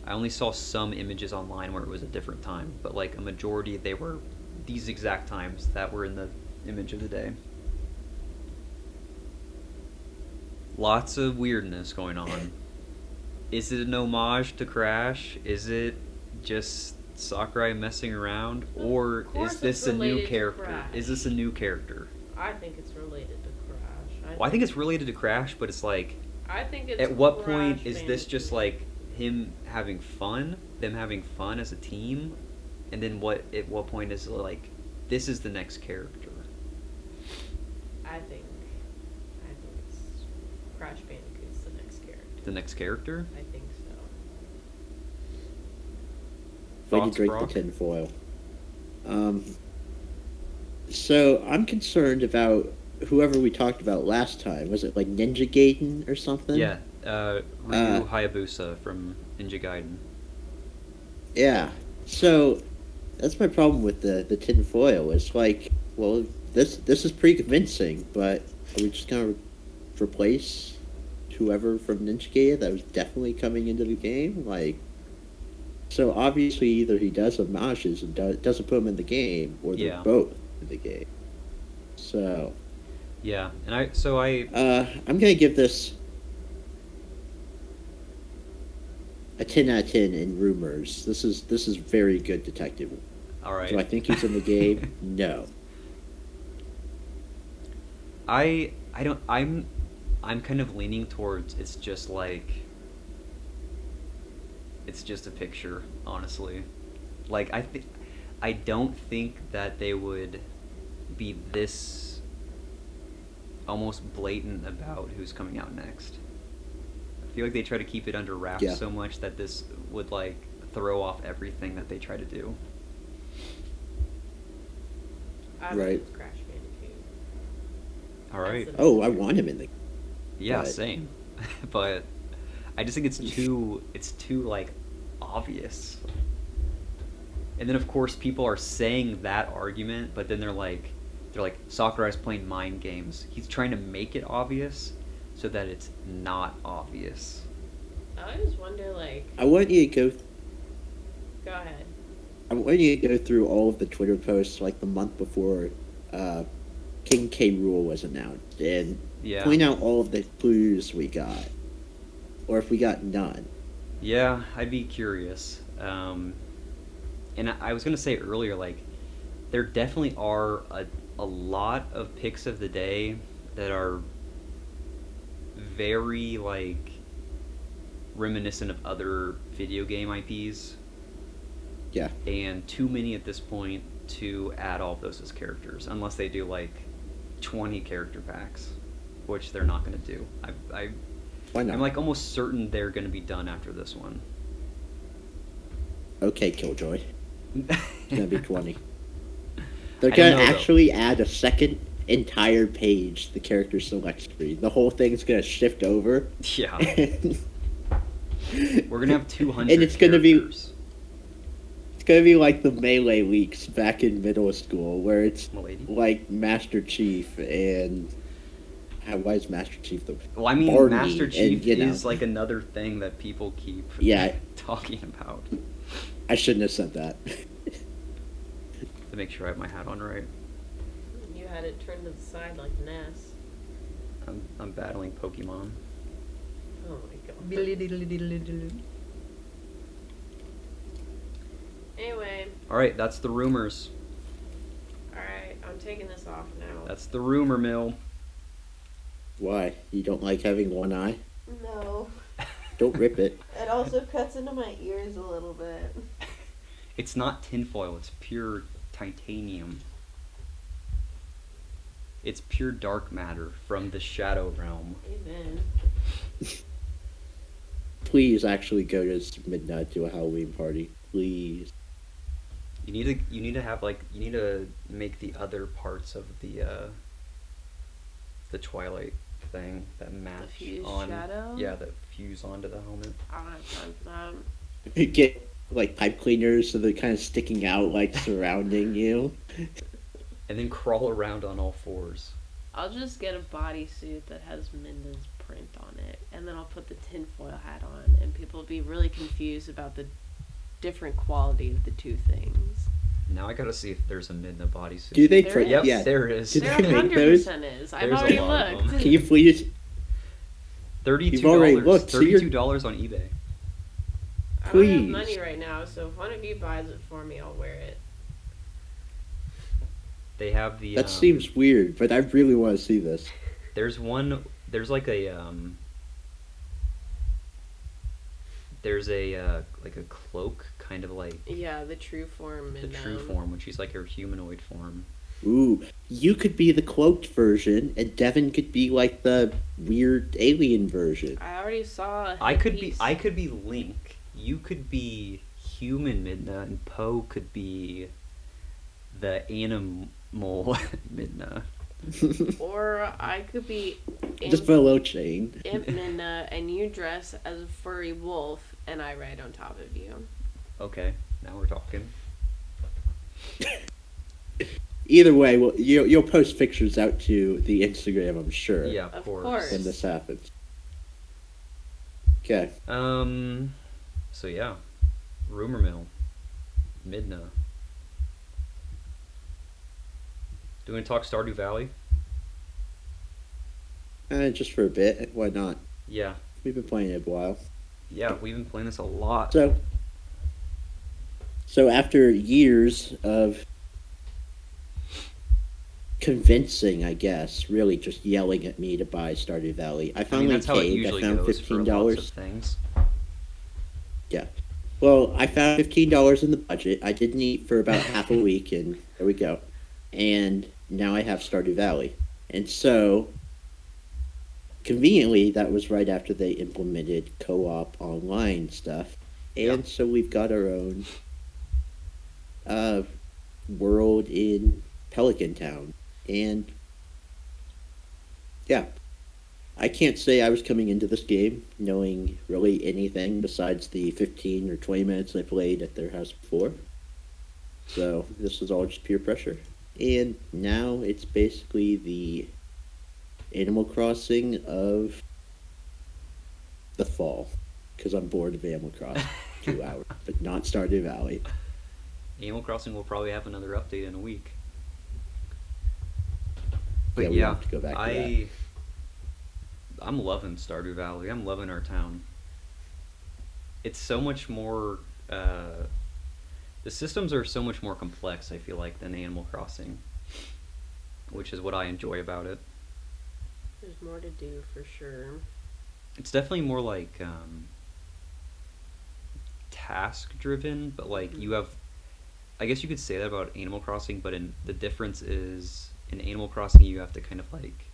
Speaker 2: I only saw some images online where it was a different time, but like a majority, they were these exact times that were in the image of the day. Lots of weirdness going on. Is it an homage to Crash? Is it just Sakurai messing around? Or is this a new character? Is this a new character?
Speaker 1: I think it's related to Crash.
Speaker 2: I think it's related to Crash, but it's like...
Speaker 1: I think it's
Speaker 2: at what
Speaker 1: Crash
Speaker 2: point is this just like him having fun? Them having fun as a team? And then at what point is it like, this is the next character?
Speaker 1: I think it's Crash Bandicoot's the next character.
Speaker 2: The next character?
Speaker 1: I think so.
Speaker 3: When you drink the tinfoil. So I'm concerned about whoever we talked about last time. Was it like Ninja Gaiden or something?
Speaker 2: Yeah, Ryu Hayabusa from Ninja Gaiden.
Speaker 3: Yeah. So that's my problem with the tinfoil. It's like, well, this is pretty convincing, but are we just gonna replace whoever from Ninja Gaiden that was definitely coming into the game? Like, so obviously either he does homages and doesn't put them in the game, or they're both in the game. So.
Speaker 2: Yeah, and I'm
Speaker 3: gonna give this a 10 out of 10 in rumors. This is very good detective.
Speaker 2: All right.
Speaker 3: Do I think he's in the game? No.
Speaker 2: I'm kind of leaning towards it's just a picture, honestly. Like I don't think that they would be this almost blatant about who's coming out next. I feel like they try to keep it under wraps so much that this would like throw off everything that they try to do.
Speaker 1: I think it's Crash Bandicoot.
Speaker 2: All right.
Speaker 3: Oh, I want him in the.
Speaker 2: Yeah, same. But I just think it's too like obvious. And then of course people are saying that argument, but then they're like Sakurai's playing mind games. He's trying to make it obvious so that it's not obvious.
Speaker 1: I just wonder, like...
Speaker 3: I want you to go...
Speaker 1: Go ahead.
Speaker 3: I want you to go through all of the Twitter posts, like, the month before King K. Rool was announced, and point out all of the clues we got. Or if we got none.
Speaker 2: Yeah, I'd be curious. And I was going to say earlier, like, there definitely are a lot of picks of the day that are very, like, reminiscent of other video game IPs.
Speaker 3: Yeah.
Speaker 2: And too many at this point to add all of those as characters, unless they do like 20 character packs, which they're not going to do.
Speaker 3: Why not?
Speaker 2: I'm like almost certain they're going to be done after this one.
Speaker 3: Okay, Killjoy. It's going to be 20. They're going to actually add a second entire page, the character select screen. The whole thing's going to shift over.
Speaker 2: Yeah. We're going to have 200
Speaker 3: and it's
Speaker 2: going to be...
Speaker 3: It's going to be like the Melee leaks back in middle school, where it's like Master Chief and... Why is Master Chief the...
Speaker 2: Well, I mean,
Speaker 3: Barney
Speaker 2: Master Chief
Speaker 3: and,
Speaker 2: is like another thing that people keep talking about.
Speaker 3: I shouldn't have said that.
Speaker 2: To make sure I have my hat on right.
Speaker 1: You had it turned to the side like Ness.
Speaker 2: I'm battling Pokemon.
Speaker 1: Oh my god. Anyway.
Speaker 2: Alright, that's the rumors.
Speaker 1: Alright, I'm taking this off now.
Speaker 2: That's the rumor mill.
Speaker 3: Why? You don't like having one eye?
Speaker 1: No.
Speaker 3: Don't rip it.
Speaker 1: It also cuts into my ears a little bit.
Speaker 2: It's not tinfoil, it's pure titanium. It's pure dark matter from the Shadow Realm.
Speaker 1: Amen.
Speaker 3: Please actually go to midnight to a Halloween party. Please.
Speaker 2: You need to make the other parts of the Twilight thing that match on
Speaker 1: shadow?
Speaker 2: Yeah, that fuse onto the helmet.
Speaker 1: I don't have time for that.
Speaker 3: You get like pipe cleaners so they're kind of sticking out, like surrounding you.
Speaker 2: And then crawl around on all fours.
Speaker 1: I'll just get a bodysuit that has Minda's print on it, and then I'll put the tinfoil hat on, and people will be really confused about the different quality of the two things.
Speaker 2: Now I gotta see if there's a Midna bodysuit.
Speaker 3: Do they print?
Speaker 2: Yep,
Speaker 3: yeah,
Speaker 2: there is.
Speaker 1: There 100% is. I've already looked.
Speaker 3: Can you please?
Speaker 2: $32.
Speaker 3: Looked,
Speaker 2: $32 on eBay.
Speaker 1: I don't have money right now, so if one of you buys it for me, I'll wear it.
Speaker 2: They have the.
Speaker 3: That seems weird, but I really want to see this.
Speaker 2: There's one. There's like a. There's a like a cloak, kind of like.
Speaker 1: Yeah, the true form.
Speaker 2: The true form, when she's like her humanoid form.
Speaker 3: Ooh, you could be the cloaked version, and Devin could be like the weird alien version.
Speaker 1: I already saw.
Speaker 2: I could be Link. You could be human Midna, and Poe could be the animal Midna.
Speaker 1: Or I could be
Speaker 3: just put a little chain.
Speaker 1: Imp Midna, and you dress as a furry wolf, and I ride on top of you.
Speaker 2: Okay, now we're talking.
Speaker 3: Either way, well, you'll post pictures out to the Instagram, I'm sure.
Speaker 2: Yeah, of course.
Speaker 3: When this happens. Okay.
Speaker 2: So yeah, rumor mill, Midna. Do you want to talk Stardew Valley?
Speaker 3: Just for a bit. Why not?
Speaker 2: Yeah.
Speaker 3: We've been playing it a while.
Speaker 2: Yeah, we've been playing this a lot.
Speaker 3: So after years of convincing, I guess, really just yelling at me to buy Stardew Valley, I finally caved. I found $15. Yeah. Well, I found $15 in the budget. I didn't eat for about half a week, and there we go. And now I have Stardew Valley. And so, conveniently, that was right after they implemented co-op online stuff. And so we've got our own world in Pelican Town. And yeah, I can't say I was coming into this game knowing really anything besides the 15 or 20 minutes I played at their house before. So this was all just peer pressure. And now it's basically the Animal Crossing of the fall. Because I'm bored of Animal Crossing 2 hours, but not Stardew Valley.
Speaker 2: Animal Crossing will probably have another update in a week. But
Speaker 3: we have to go back to that.
Speaker 2: I'm loving Stardew Valley. I'm loving our town. It's so much more... the systems are so much more complex, I feel like, than Animal Crossing. Which is what I enjoy about it.
Speaker 1: There's more to do, for sure.
Speaker 2: It's definitely more like... task driven, but like you have, I guess you could say that about Animal Crossing, but the difference is in Animal Crossing you have to kind of like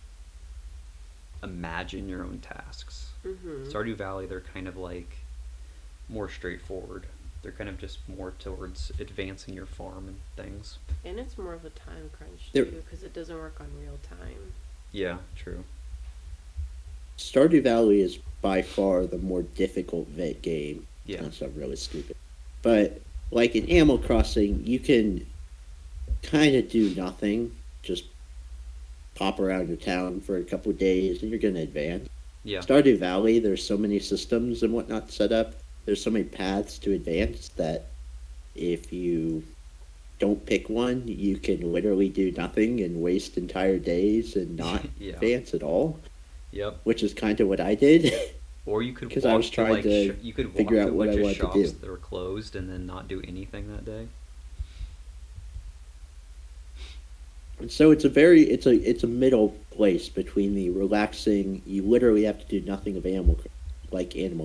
Speaker 2: imagine your own tasks. Stardew Valley, they're kind of like more straightforward. They're kind of just more towards advancing your farm and things.
Speaker 1: And it's more of a time crunch too, because it doesn't work on real time.
Speaker 2: Yeah, true.
Speaker 3: Stardew Valley is by far the more difficult game.
Speaker 2: Yeah.
Speaker 3: That sounds really stupid. But, like in Animal Crossing, you can kind of do nothing. Just pop around your town for a couple of days and you're going to advance.
Speaker 2: Yeah.
Speaker 3: Stardew Valley, there's so many systems and whatnot set up. There's so many paths to advance that if you don't pick one, you can literally do nothing and waste entire days and not advance at all.
Speaker 2: Yep.
Speaker 3: Which is kind of what I did.
Speaker 2: Or you could
Speaker 3: because I was trying to
Speaker 2: you could
Speaker 3: figure
Speaker 2: walk
Speaker 3: out
Speaker 2: to a
Speaker 3: what
Speaker 2: bunch
Speaker 3: I
Speaker 2: of
Speaker 3: wanted
Speaker 2: shops
Speaker 3: to do.
Speaker 2: that were closed and then not do anything that day.
Speaker 3: And so it's a middle place between the relaxing, you literally have to do nothing of Animal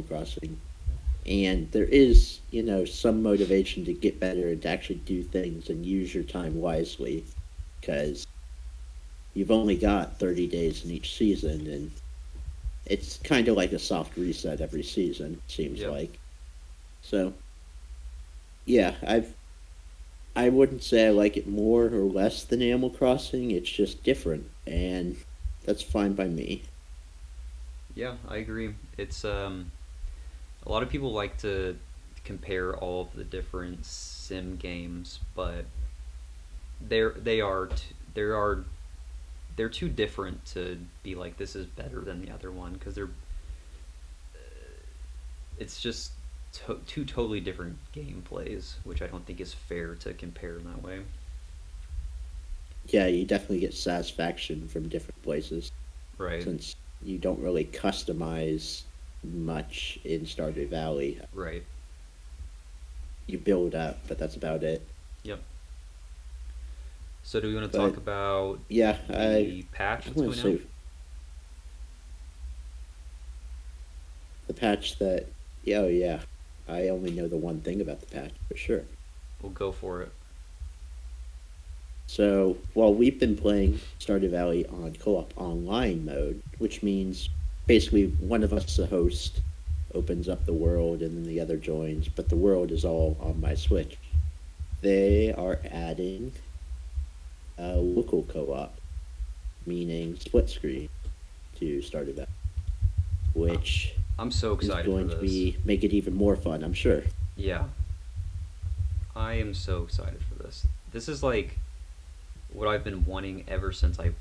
Speaker 3: Crossing, and there is, some motivation to get better and to actually do things and use your time wisely, because you've only got 30 days in each season, and it's kind of like a soft reset every season, seems like. So, yeah, I wouldn't say I like it more or less than Animal Crossing. It's just different, and that's fine by me.
Speaker 2: Yeah, I agree. It's a lot of people like to compare all of the different sim games, but they're too different to be like this is better than the other one, because it's just two totally different gameplays, which I don't think is fair to compare in that way.
Speaker 3: Yeah, you definitely get satisfaction from different places.
Speaker 2: Right.
Speaker 3: Since you don't really customize much in Stardew Valley.
Speaker 2: Right.
Speaker 3: You build up, but that's about it.
Speaker 2: Yep. So do we want to talk about
Speaker 3: the
Speaker 2: patch that's going out?
Speaker 3: The patch that... Oh, yeah. I only know the one thing about the patch, for sure.
Speaker 2: We'll go for it.
Speaker 3: So, we've been playing Stardew Valley on co-op online mode, which means basically one of us, the host, opens up the world and then the other joins, but the world is all on my Switch. They are adding a local co-op, meaning split screen, to Stardew Valley, which
Speaker 2: I'm so excited
Speaker 3: is going
Speaker 2: for
Speaker 3: to
Speaker 2: this.
Speaker 3: make it even more fun, I'm sure.
Speaker 2: Yeah. I am so excited for this. This is like what I've been wanting ever since I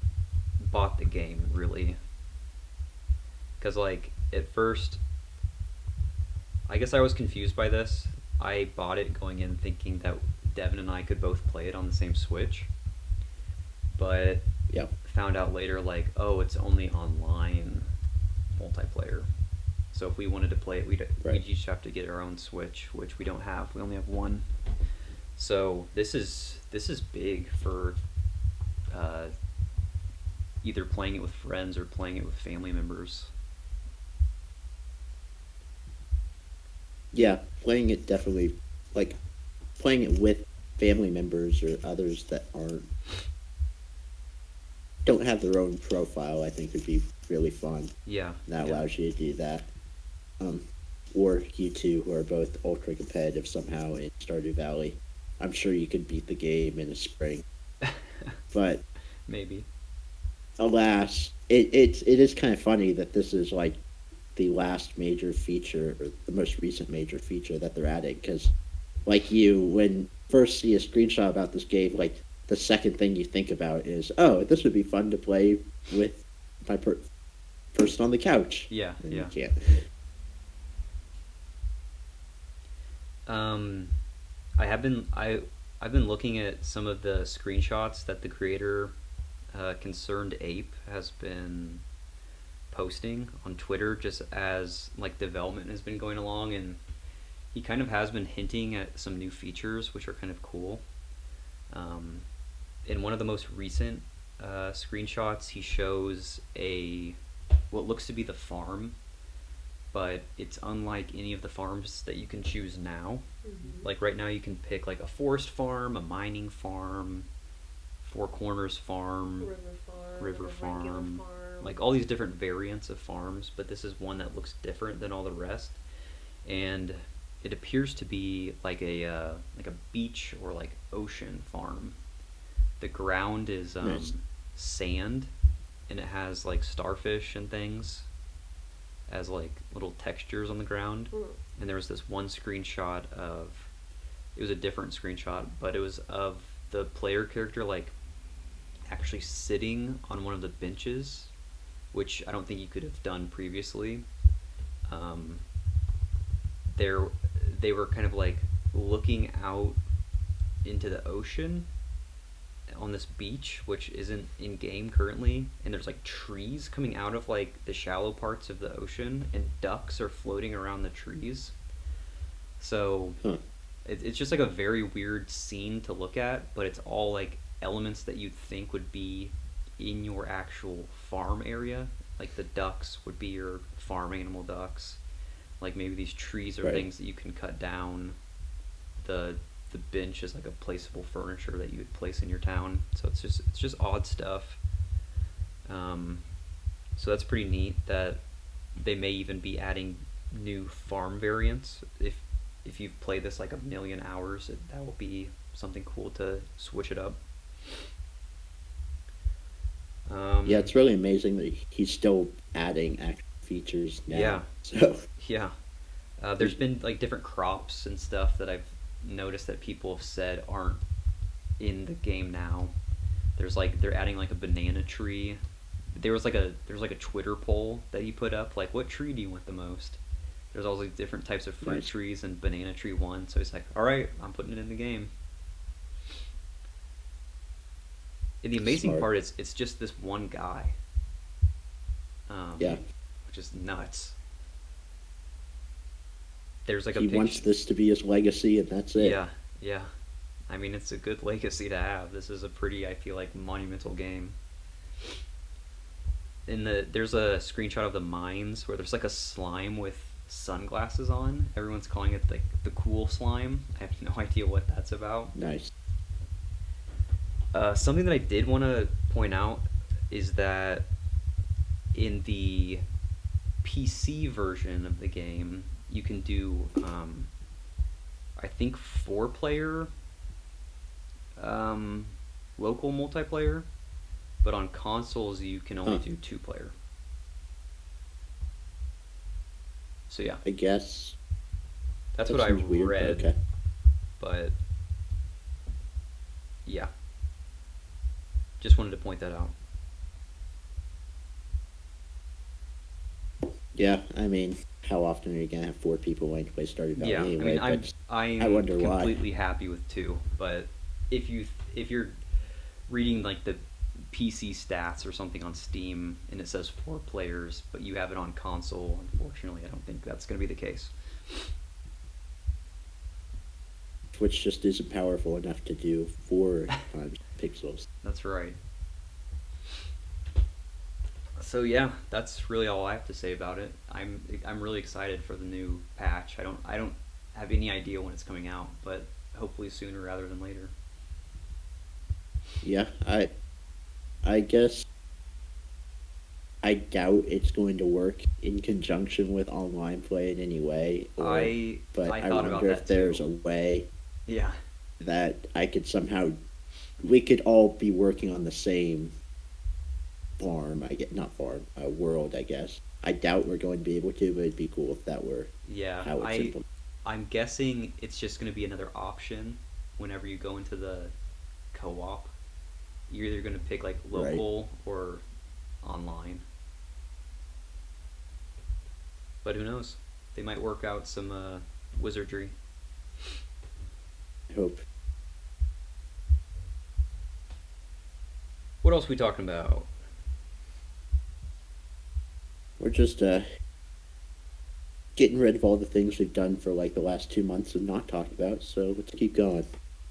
Speaker 2: bought the game, really. Because, like, at first, I guess I was confused by this. I bought it going in thinking that Devin and I could both play it on the same Switch. But found out later, like, oh, it's only online multiplayer. So if we wanted to play it, we'd each have to get our own Switch, which we don't have. We only have one. So this is big for either playing it with friends or playing it with family members.
Speaker 3: Yeah, playing it definitely, like, playing it with family members or others that don't have their own profile, I think would be really fun.
Speaker 2: Yeah.
Speaker 3: That allows you to do that. Or you two who are both ultra competitive somehow in Stardew Valley. I'm sure you could beat the game in a spring. But
Speaker 2: maybe.
Speaker 3: Alas, it is kind of funny that this is like the last major feature, or the most recent major feature that they're adding, because like when first see a screenshot about this game, like the second thing you think about is, oh, this would be fun to play with my person on the couch.
Speaker 2: Yeah,
Speaker 3: and
Speaker 2: yeah.
Speaker 3: You can't.
Speaker 2: I've been looking at some of the screenshots that the creator, Concerned Ape, has been posting on Twitter just as like development has been going along, and he kind of has been hinting at some new features which are kind of cool. In one of the most recent screenshots, he shows what looks to be the farm, but it's unlike any of the farms that you can choose now. Like right now you can pick like a forest farm, a mining farm, Four Corners farm, river farm, like all these different variants of farms, but this is one that looks different than all the rest. And it appears to be like a beach or like ocean farm. The ground is
Speaker 3: Nice.
Speaker 2: sand, and it has like starfish and things as like little textures on the ground. And there was this one screenshot of, it was a different screenshot, but it was of the player character like actually sitting on one of the benches, which I don't think you could have done previously. They were kind of like looking out into the ocean on this beach, which isn't in game currently, and there's like trees coming out of like the shallow parts of the ocean, and ducks are floating around the trees. So it's just like a very weird scene to look at, but it's all like elements that you'd think would be in your actual farm area. Like the ducks would be your farm animal ducks. Like maybe these trees are
Speaker 3: Right.
Speaker 2: things that you can cut down. The bench is like a placeable furniture that you would place in your town. So it's just odd stuff. So that's pretty neat that they may even be adding new farm variants. If you've played this like a million hours, that will be something cool to switch it up.
Speaker 3: Yeah, it's really amazing that he's still adding actual features now.
Speaker 2: Yeah.
Speaker 3: So
Speaker 2: Yeah. There's been like different crops and stuff that I've noticed that people have said aren't in the game now. There's like, they're adding like a banana tree. There was like a Twitter poll that he put up, like, what tree do you want the most? There's all these different types of fruit
Speaker 3: Nice.
Speaker 2: trees, and banana tree won. So he's like, all right, I'm putting it in the game. And the amazing
Speaker 3: Smart.
Speaker 2: part is it's just this one guy.
Speaker 3: Yeah.
Speaker 2: Which is nuts. There's like a
Speaker 3: he
Speaker 2: picture.
Speaker 3: wants this to be his legacy, and that's it.
Speaker 2: Yeah, yeah. I mean, it's a good legacy to have. This is a pretty, I feel like, monumental game. There's a screenshot of the mines where there's like a slime with sunglasses on. Everyone's calling it like the cool slime. I have no idea what that's about.
Speaker 3: Nice.
Speaker 2: Something that I did want to point out is that in the PC version of the game, you can do, I think, 4-player local multiplayer, but on consoles you can only do 2-player. So yeah,
Speaker 3: I guess.
Speaker 2: that's
Speaker 3: That
Speaker 2: what I
Speaker 3: seems weird, but
Speaker 2: read,
Speaker 3: okay.
Speaker 2: but yeah, just wanted to point that out.
Speaker 3: Yeah, I mean, how often are you gonna have 4 people wanting to play Stardew Valley
Speaker 2: Yeah,
Speaker 3: anyway?
Speaker 2: I mean,
Speaker 3: but
Speaker 2: I'm
Speaker 3: I wonder why.
Speaker 2: completely happy with 2, but if you're reading like the PC stats or something on Steam and it says 4 players, but you have it on console, unfortunately, I don't think that's going to be the case.
Speaker 3: Twitch just isn't powerful enough to do 4 times pixels.
Speaker 2: That's right. So yeah, that's really all I have to say about it. I'm really excited for the new patch. I don't have any idea when it's coming out, but hopefully sooner rather than later.
Speaker 3: Yeah, I guess I doubt it's going to work in conjunction with online play in any way.
Speaker 2: But I
Speaker 3: I
Speaker 2: thought about
Speaker 3: wonder
Speaker 2: that
Speaker 3: if there's
Speaker 2: too.
Speaker 3: a way
Speaker 2: Yeah.
Speaker 3: that I could somehow, we could all be working on the same farm. World, I guess. I doubt we're going to be able to, but it'd be cool if that were
Speaker 2: Yeah,
Speaker 3: how it's implemented.
Speaker 2: I'm guessing it's just going to be another option whenever you go into the co-op. You're either going to pick like local or online. But who knows? They might work out some wizardry.
Speaker 3: I hope.
Speaker 2: What else are we talking about?
Speaker 3: We're just getting rid of all the things we've done for like the last 2 months and not talked about, so let's keep going.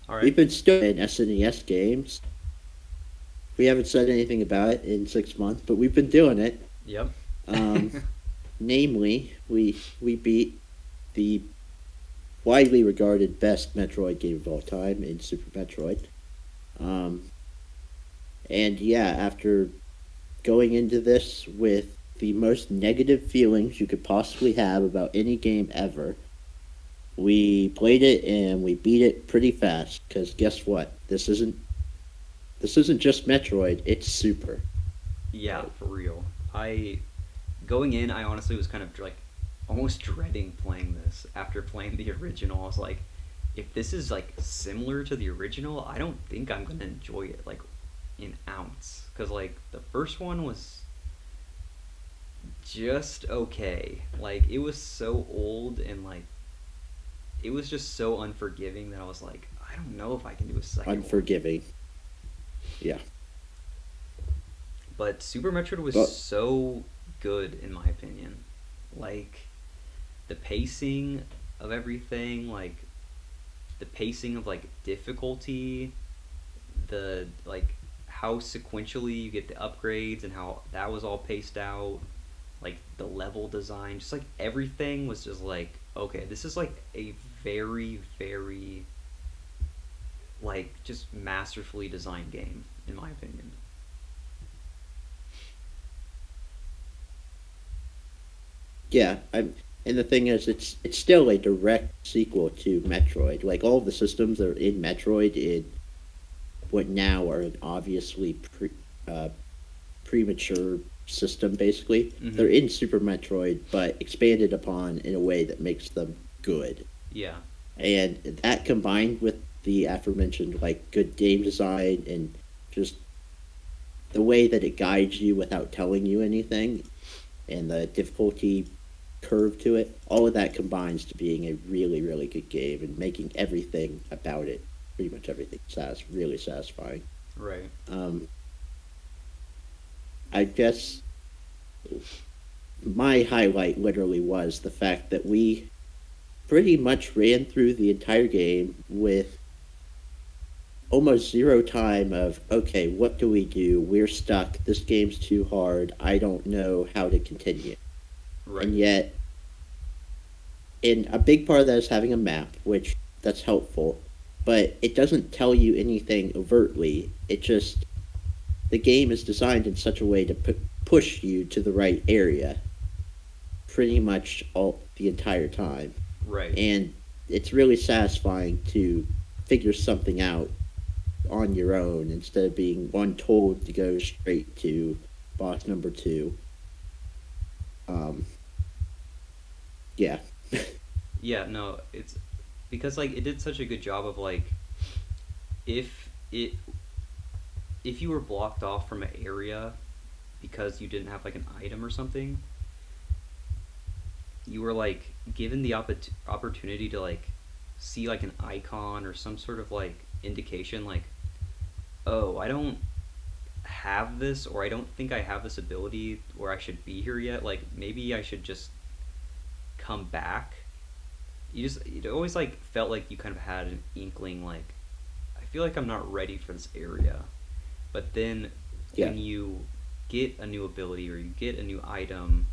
Speaker 2: All
Speaker 3: We've
Speaker 2: right.
Speaker 3: been still in SNES games. We haven't said anything about it in 6 months, but we've been doing it.
Speaker 2: Yep.
Speaker 3: namely, we beat the widely regarded best Metroid game of all time in Super Metroid. And yeah, after going into this with the most negative feelings you could possibly have about any game ever, we played it and we beat it pretty fast. Because guess what? This isn't just Metroid. It's Super.
Speaker 2: Yeah, for real. Going in, I honestly was kind of like almost dreading playing this after playing the original. I was like, if this is like similar to the original, I don't think I'm gonna enjoy it like an ounce. Because like the first one was just okay. Like it was so old and like it was just so unforgiving that I was like, I don't know if I can do a second
Speaker 3: Unforgiving.
Speaker 2: one.
Speaker 3: Yeah.
Speaker 2: But Super Metroid was so good in my opinion. Like the pacing of everything, like the pacing of like difficulty, the like how sequentially you get the upgrades and how that was all paced out, like the level design, just like everything was just like, okay, this is like a very, very like just masterfully designed game in my opinion.
Speaker 3: Yeah, and the thing is, it's still a direct sequel to Metroid. Like all of the systems that are in Metroid, in what now are an obviously premature system. Basically, they're in Super Metroid, but expanded upon in a way that makes them good.
Speaker 2: Yeah.
Speaker 3: And that combined with the aforementioned like good game design and just the way that it guides you without telling you anything, and the difficulty curve to it, all of that combines to being a really, really good game and making everything about it, pretty much everything, really satisfying.
Speaker 2: Right.
Speaker 3: I guess my highlight literally was the fact that we pretty much ran through the entire game with almost zero time of, okay, what do we do? We're stuck. This game's too hard. I don't know how to continue.
Speaker 2: Right.
Speaker 3: And yet, and a big part of that is having a map, which that's helpful, but it doesn't tell you anything overtly. It just, the game is designed in such a way to push you to the right area pretty much the entire time.
Speaker 2: Right.
Speaker 3: And it's really satisfying to figure something out on your own instead of being told to go straight to boss number 2. Yeah.
Speaker 2: Yeah, no, it's because like it did such a good job of like if you were blocked off from an area because you didn't have like an item or something, you were like given the opportunity to like see like an icon or some sort of like indication like, oh, I don't have this, or I don't think I have this ability, or I should be here yet, like maybe I should just come back. It always like felt like you kind of had an inkling like, I feel like I'm not ready for this area. But then when you get a new ability or you get a new item,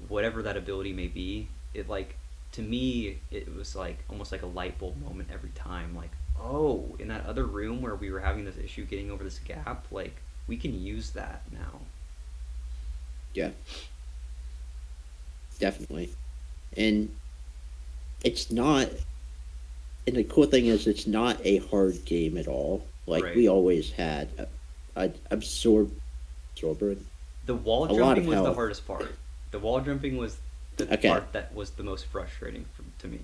Speaker 2: whatever that ability may be, it like, to me, it was like almost like a light bulb moment every time. Like, oh, in that other room where we were having this issue getting over this gap, like we can use that now.
Speaker 3: Yeah. Definitely. And it's not, and the cool thing is it's not a hard game at all. Like we always had a absorber.
Speaker 2: The wall jumping was the hardest part. The wall jumping was the part that was the most frustrating to me.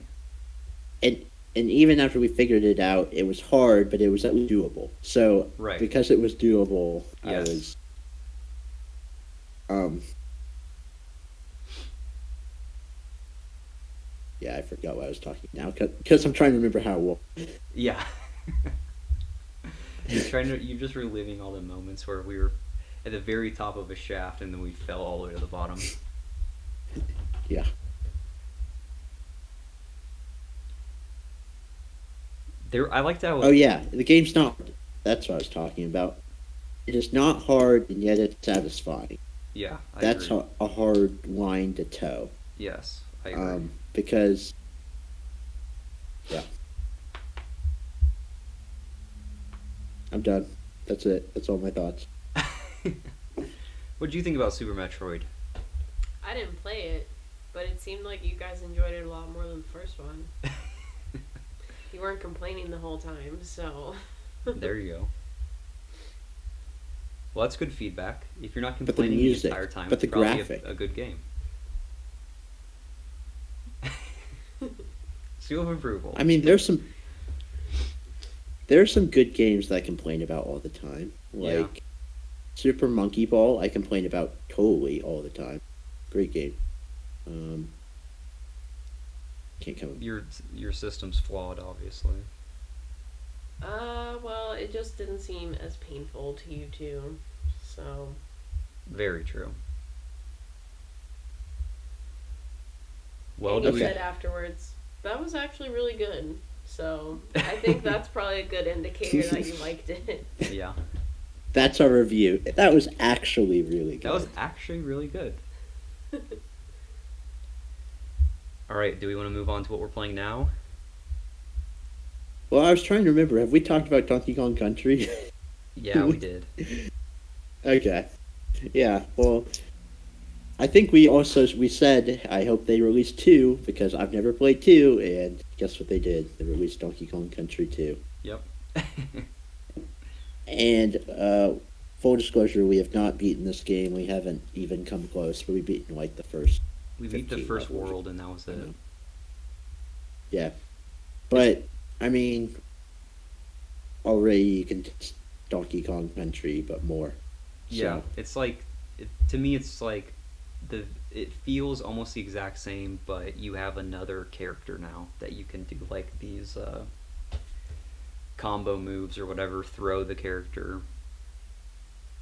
Speaker 2: And
Speaker 3: even after we figured it out, it was hard, but it was doable. So because it was doable, I was yeah, I forgot what I was talking now because I'm trying to remember how well.
Speaker 2: Yeah. You're just reliving all the moments where we were at the very top of a shaft and then we fell all the way to the bottom.
Speaker 3: Yeah.
Speaker 2: I liked how.
Speaker 3: Oh yeah, the game's not. That's what I was talking about. It is not hard, and yet it's satisfying.
Speaker 2: Yeah, I
Speaker 3: That's
Speaker 2: agree.
Speaker 3: a hard line to toe.
Speaker 2: Yes, I agree.
Speaker 3: Because, yeah, I'm done. That's it. That's all my thoughts.
Speaker 2: What do you think about Super Metroid?
Speaker 1: I didn't play it, but it seemed like you guys enjoyed it a lot more than the first one. You weren't complaining the whole time, so.
Speaker 2: There you go. Well, that's good feedback. If you're not
Speaker 3: But the
Speaker 2: complaining
Speaker 3: music,
Speaker 2: the entire time,
Speaker 3: but the
Speaker 2: it's probably
Speaker 3: graphic.
Speaker 2: a good game. Seal of approval.
Speaker 3: I mean, there's some good games that I complain about all the time. Like
Speaker 2: Yeah.
Speaker 3: Super Monkey Ball, I complain about totally all the time. Great game. Can't come.
Speaker 2: Your system's flawed, obviously.
Speaker 1: Well, it just didn't seem as painful to you two, so.
Speaker 2: Very true. Well,
Speaker 1: And you
Speaker 3: okay.
Speaker 1: said afterwards, that was actually really good. So, I think that's probably a good indicator that you liked it.
Speaker 2: Yeah.
Speaker 3: That's our review. That was actually really good.
Speaker 2: That was actually really good. All right, do we want to move on to what we're playing now?
Speaker 3: Well, I was trying to remember. Have we talked about Donkey Kong Country?
Speaker 2: Yeah, we did.
Speaker 3: Okay. Yeah. Well, I think we said I hope they release 2 because I've never played 2, and guess what they did? They released Donkey Kong Country 2.
Speaker 2: Yep.
Speaker 3: And full disclosure, we have not beaten this game. We haven't even come close. But we beaten like the first.
Speaker 2: We beat the
Speaker 3: 15
Speaker 2: first
Speaker 3: levels.
Speaker 2: world, and that was it.
Speaker 3: Yeah, but I mean, already you can taste Donkey Kong Country, but more.
Speaker 2: Yeah,
Speaker 3: So,
Speaker 2: it's like to me, it's like it feels almost the exact same, but you have another character now that you can do like these combo moves or whatever. Throw the character.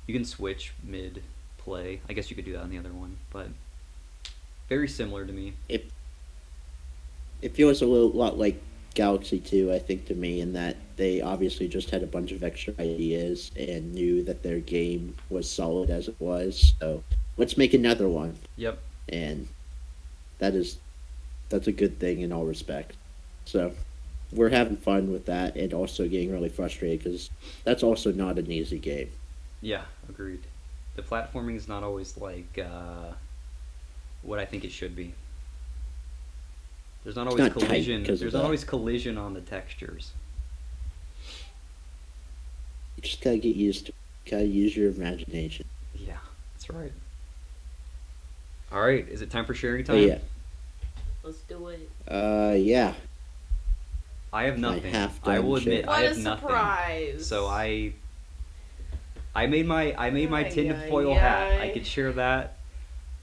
Speaker 2: You can switch mid play. I guess you could do that on the other one, but very similar to me.
Speaker 3: it feels a lot like Galaxy 2, I think, to me, in that they obviously just had a bunch of extra ideas and knew that their game was solid as it was. So let's make another one,
Speaker 2: Yep.
Speaker 3: and that's a good thing in all respects. So we're having fun with that, and also getting really frustrated because that's also not an easy game.
Speaker 2: Yeah, agreed. The platforming is not always like what I think it should be. There's not always
Speaker 3: not tight
Speaker 2: collision.
Speaker 3: 'cause of
Speaker 2: There's not
Speaker 3: that.
Speaker 2: always collision on the textures.
Speaker 3: You just gotta get used to it. Gotta use your imagination.
Speaker 2: Yeah, that's right. All right, is it time for sharing
Speaker 3: But
Speaker 2: time?
Speaker 3: yeah.
Speaker 1: Let's do it.
Speaker 3: Yeah.
Speaker 2: I have nothing.
Speaker 3: half
Speaker 2: I will
Speaker 3: done
Speaker 2: admit
Speaker 3: shit.
Speaker 2: I
Speaker 1: What
Speaker 2: have
Speaker 1: a
Speaker 2: nothing.
Speaker 1: surprise.
Speaker 2: So I made my
Speaker 1: Ay,
Speaker 2: tinfoil
Speaker 1: ay,
Speaker 2: hat. I
Speaker 1: ay.
Speaker 2: could share that.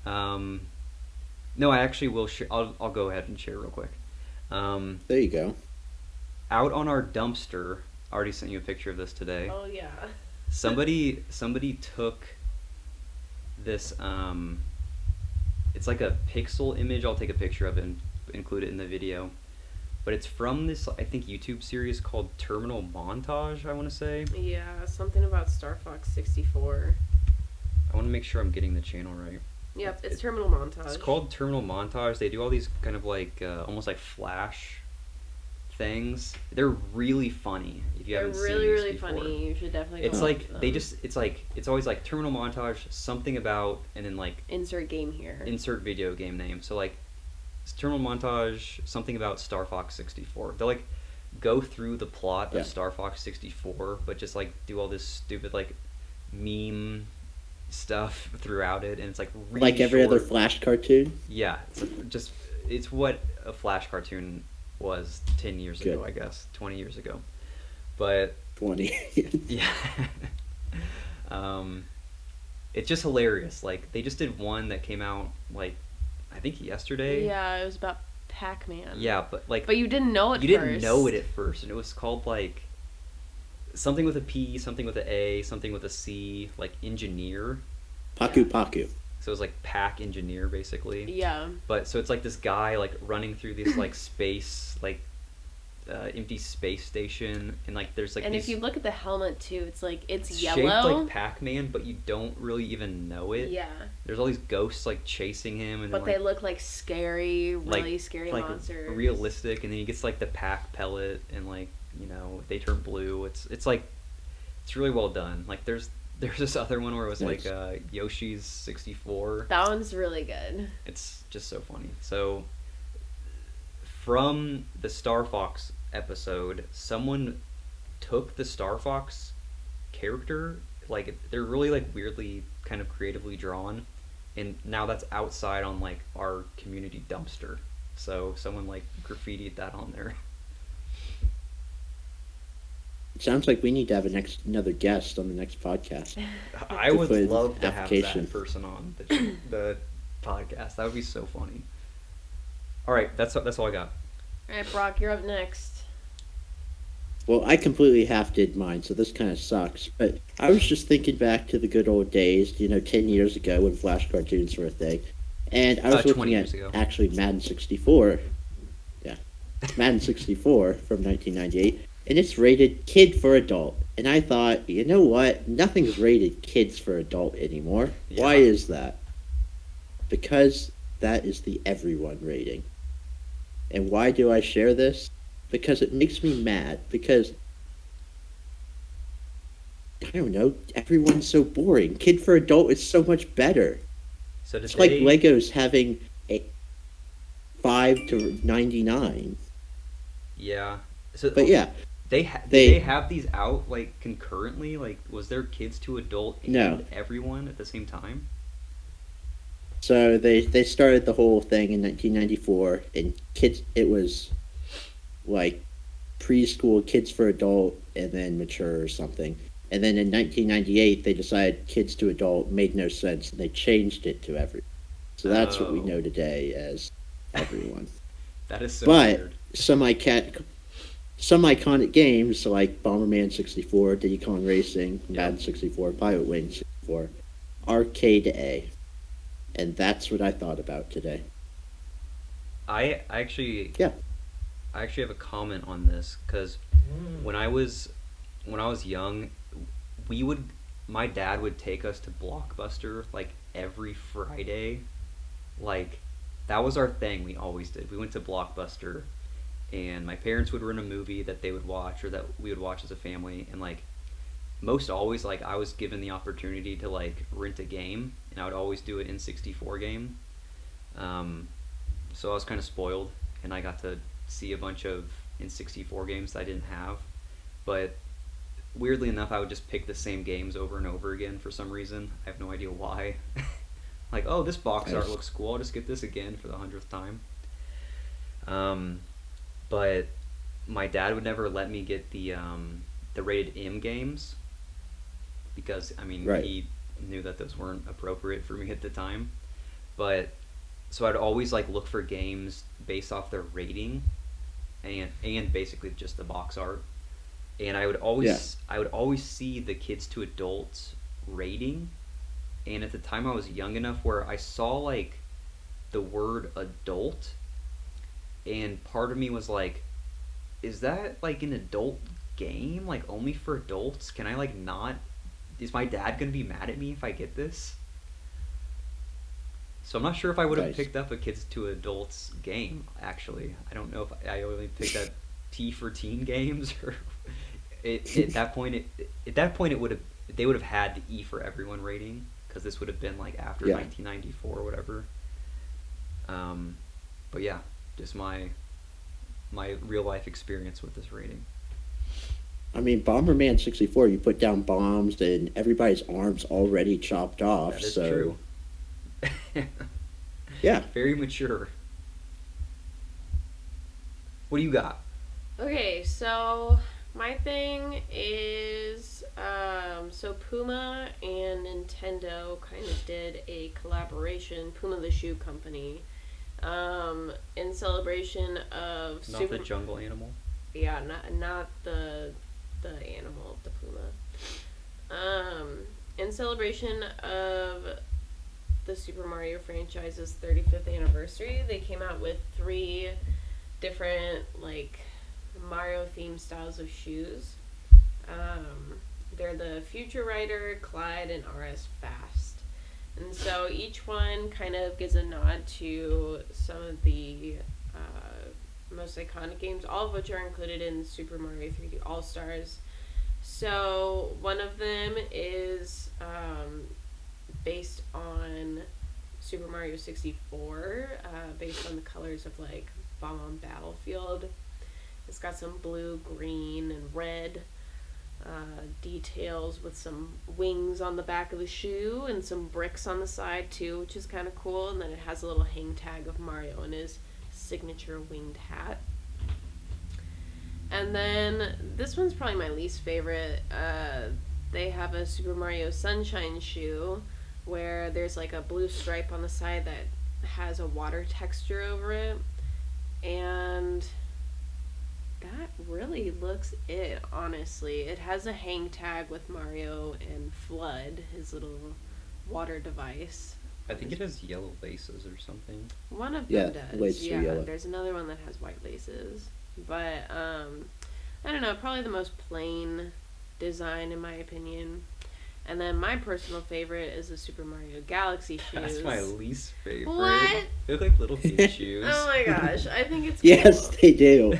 Speaker 2: No, I actually will share. I'll go ahead and share real quick.
Speaker 3: There you go.
Speaker 2: Out on our dumpster, I already sent you a picture of this today.
Speaker 1: Oh, yeah.
Speaker 2: Somebody took this it's like a pixel image. I'll take a picture of it and include it in the video. But it's from this, I think, YouTube series called Terminal Montage, I want to say.
Speaker 1: Yeah, something about Star Fox 64.
Speaker 2: I want to make sure I'm getting the channel right.
Speaker 1: Yep, it's Terminal Montage.
Speaker 2: It's called Terminal Montage. They do all these kind of like almost like flash things. They're really funny. If you
Speaker 1: They're
Speaker 2: haven't
Speaker 1: really,
Speaker 2: seen this
Speaker 1: really
Speaker 2: before.
Speaker 1: funny. You should definitely
Speaker 2: It's
Speaker 1: go
Speaker 2: like
Speaker 1: watch them.
Speaker 2: they just it's always like Terminal Montage, something about, and then like
Speaker 1: Insert game here.
Speaker 2: insert video game name. So like it's Terminal Montage, something about Star Fox 64. They'll like go through the plot
Speaker 3: Yeah.
Speaker 2: of Star Fox 64, but just like do all this stupid like meme stuff throughout it, and it's like really
Speaker 3: Like every other
Speaker 2: short.
Speaker 3: Flash cartoon.
Speaker 2: Yeah, it's what a Flash cartoon was 10 years ago,
Speaker 3: Good.
Speaker 2: I guess, 20 years ago. But
Speaker 3: 20.
Speaker 2: yeah. It's just hilarious. Like they just did one that came out like I think yesterday.
Speaker 1: Yeah, it was about Pac-Man.
Speaker 2: Yeah, but like
Speaker 1: But you didn't know it
Speaker 2: you
Speaker 1: first.
Speaker 2: didn't know it at first, and it was called like something with a P, something with an A, something with a C, like engineer.
Speaker 3: Paku
Speaker 1: Yeah.
Speaker 3: Paku.
Speaker 2: So it was like Pack Engineer basically.
Speaker 1: Yeah.
Speaker 2: But so it's like this guy like running through this like space like empty space station, and like there's like
Speaker 1: and
Speaker 2: these,
Speaker 1: if you look at the helmet too, it's
Speaker 2: shaped
Speaker 1: yellow,
Speaker 2: like Pac-Man, but you don't really even know it.
Speaker 1: Yeah.
Speaker 2: There's all these ghosts like chasing him, and
Speaker 1: but
Speaker 2: then,
Speaker 1: they look like scary, really scary
Speaker 2: like
Speaker 1: monsters.
Speaker 2: realistic, and then he gets like the Pac pellet, and like they turn blue. It's like it's really well done. Like there's this other one where it was
Speaker 3: Nice.
Speaker 2: like Yoshi's 64.
Speaker 1: That one's really good.
Speaker 2: It's just so funny. So from the Star Fox episode, someone took the Star Fox character, like they're really like weirdly kind of creatively drawn, and now that's outside on like our community dumpster. So someone like graffitied that on there.
Speaker 3: It sounds like we need to have another guest on the next podcast.
Speaker 2: I would
Speaker 3: put
Speaker 2: love to have
Speaker 3: application.
Speaker 2: that person on the podcast. That would be so funny. All right, that's all I got.
Speaker 1: All right, Brock, you're up next.
Speaker 3: Well, I completely half did mine, so this kind of sucks. But I was just thinking back to the good old days, 10 years ago when Flash cartoons were a thing. And I was
Speaker 2: 20
Speaker 3: looking
Speaker 2: years
Speaker 3: at
Speaker 2: ago.
Speaker 3: actually Madden 64. Yeah. Madden 64 from 1998. And it's rated kid for adult. And I thought, you know what? Nothing's rated kids for adult anymore.
Speaker 2: Yeah.
Speaker 3: Why is that? Because that is the everyone rating. And why do I share this? Because it makes me mad. Because, I don't know, everyone's so boring. Kid for adult is so much better.
Speaker 2: So
Speaker 3: It's like Legos having a 5 to 99.
Speaker 2: Yeah. So
Speaker 3: But yeah,
Speaker 2: Did they have these out like concurrently? Like, was there kids to adult and
Speaker 3: No.
Speaker 2: everyone at the same time?
Speaker 3: so they started the whole thing in 1994, and kids, it was like preschool, kids for adult, and then mature or something. And then in 1998, they decided kids to adult made no sense, and they changed it to everyone. So that's what we
Speaker 2: Oh.
Speaker 3: know today as everyone.
Speaker 2: That is so
Speaker 3: But
Speaker 2: weird.
Speaker 3: some iconic games like Bomberman 64, Diddy Kong Racing, Madden 64, Pilot Wing 64, Arcade A. And that's what I thought about today.
Speaker 2: I actually
Speaker 3: Yeah.
Speaker 2: have a comment on this because when I was young, my dad would take us to Blockbuster like every Friday. Like that was our thing. We always did. We went to Blockbuster, and my parents would rent a movie that they would watch or that we would watch as a family, and like most always, like I was given the opportunity to like rent a game, and I would always do it in 64 game. So I was kind of spoiled, and I got to see a bunch of N64 games that I didn't have. But weirdly enough, I would just pick the same games over and over again for some reason. I have no idea why. Like, oh, this box art looks cool. I'll just get this again for the 100th time. But my dad would never let me get the rated M games because, I mean,
Speaker 3: Right.
Speaker 2: he knew that those weren't appropriate for me at the time. But so I'd always like look for games based off their rating and basically just the box art. And I would always see the kids to adults rating, and at the time I was young enough where I saw like the word adult, and part of me was like, is that like an adult game, like only for adults? Can I like not, is my dad gonna be mad at me if I get this? So I'm not sure if I would have
Speaker 3: Nice.
Speaker 2: picked up a kids to adults game. Actually, I don't know if I only picked up T for teen games, or at that point it would have, they would have had the E for everyone rating, because this would have been like after
Speaker 3: Yeah.
Speaker 2: 1994 or whatever. But yeah, just my real life experience with this rating.
Speaker 3: I mean, Bomberman 64, you put down bombs and everybody's arms already chopped off.
Speaker 2: That is
Speaker 3: so
Speaker 2: true.
Speaker 3: Yeah.
Speaker 2: Very mature. What do you got?
Speaker 1: Okay, so my thing is, so Puma and Nintendo kind of did a collaboration, Puma the shoe company, in celebration of
Speaker 2: Not the jungle animal.
Speaker 1: Yeah, not the animal, the puma. In celebration of the Super Mario franchise's 35th anniversary, they came out with 3 different like Mario-themed styles of shoes. They're the Future Rider, Clyde, and RS Fast. And so each one kind of gives a nod to some of the most iconic games, all of which are included in Super Mario 3D All-Stars. So one of them is based on Super Mario 64, based on the colors of like Bomb Battlefield. It's got some blue, green, and red details with some wings on the back of the shoe and some bricks on the side too, which is kind of cool. And then it has a little hang tag of Mario and his signature winged hat. And then this one's probably my least favorite. They have a Super Mario Sunshine shoe where there's like a blue stripe on the side that has a water texture over it. And that really looks it, honestly. It has a hang tag with Mario and Flood, his little water device.
Speaker 2: I think it has yellow laces or something.
Speaker 1: One of them does.
Speaker 3: Laces are yellow.
Speaker 1: There's another one that has white laces. But, I don't know, probably the most plain design in my opinion. And then my personal favorite is the Super Mario Galaxy shoes.
Speaker 2: That's my least favorite.
Speaker 1: What?
Speaker 2: They look like little pink shoes.
Speaker 1: Oh my gosh, I think it's cool.
Speaker 3: Yes, they do.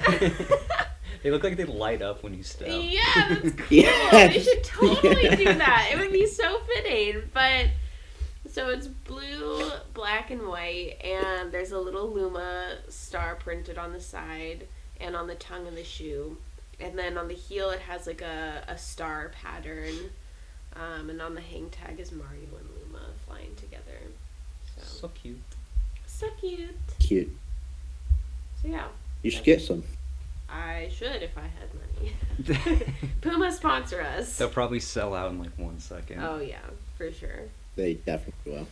Speaker 2: They look like they light up when you step.
Speaker 1: Yeah, that's cool.
Speaker 3: Yes.
Speaker 1: They should totally do that. It would be so fitting. But, so it's blue, black, and white, and there's a little Luma star printed on the side and on the tongue of the shoe. And then on the heel it has like a star pattern. And on the hang tag is Mario and Luma flying together.
Speaker 2: So cute.
Speaker 1: So cute.
Speaker 3: Cute.
Speaker 1: So yeah.
Speaker 3: You should get some.
Speaker 1: I should if I had money. Puma sponsor us.
Speaker 2: They'll probably sell out in like 1 second.
Speaker 1: Oh yeah, for sure.
Speaker 3: They definitely will.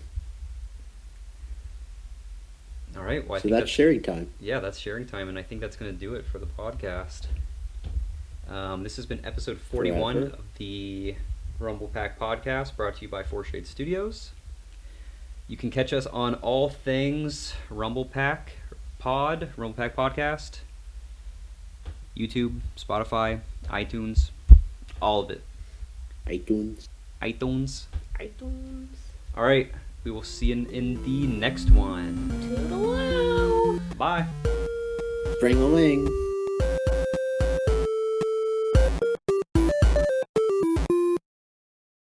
Speaker 2: All right. Well, I
Speaker 3: So
Speaker 2: think
Speaker 3: that's sharing time.
Speaker 2: Yeah, that's sharing time, and I think that's going to do it for the podcast. This has been episode 41
Speaker 3: Forever.
Speaker 2: of the Rumble Pak Podcast, brought to you by Fourshade Studios. You can catch us on all things Rumble Pak Podcast, YouTube, Spotify, iTunes, all of it.
Speaker 3: iTunes.
Speaker 2: All right, we will see you in the next one.
Speaker 1: Toodaloo.
Speaker 2: Bye.
Speaker 3: Bring a wing.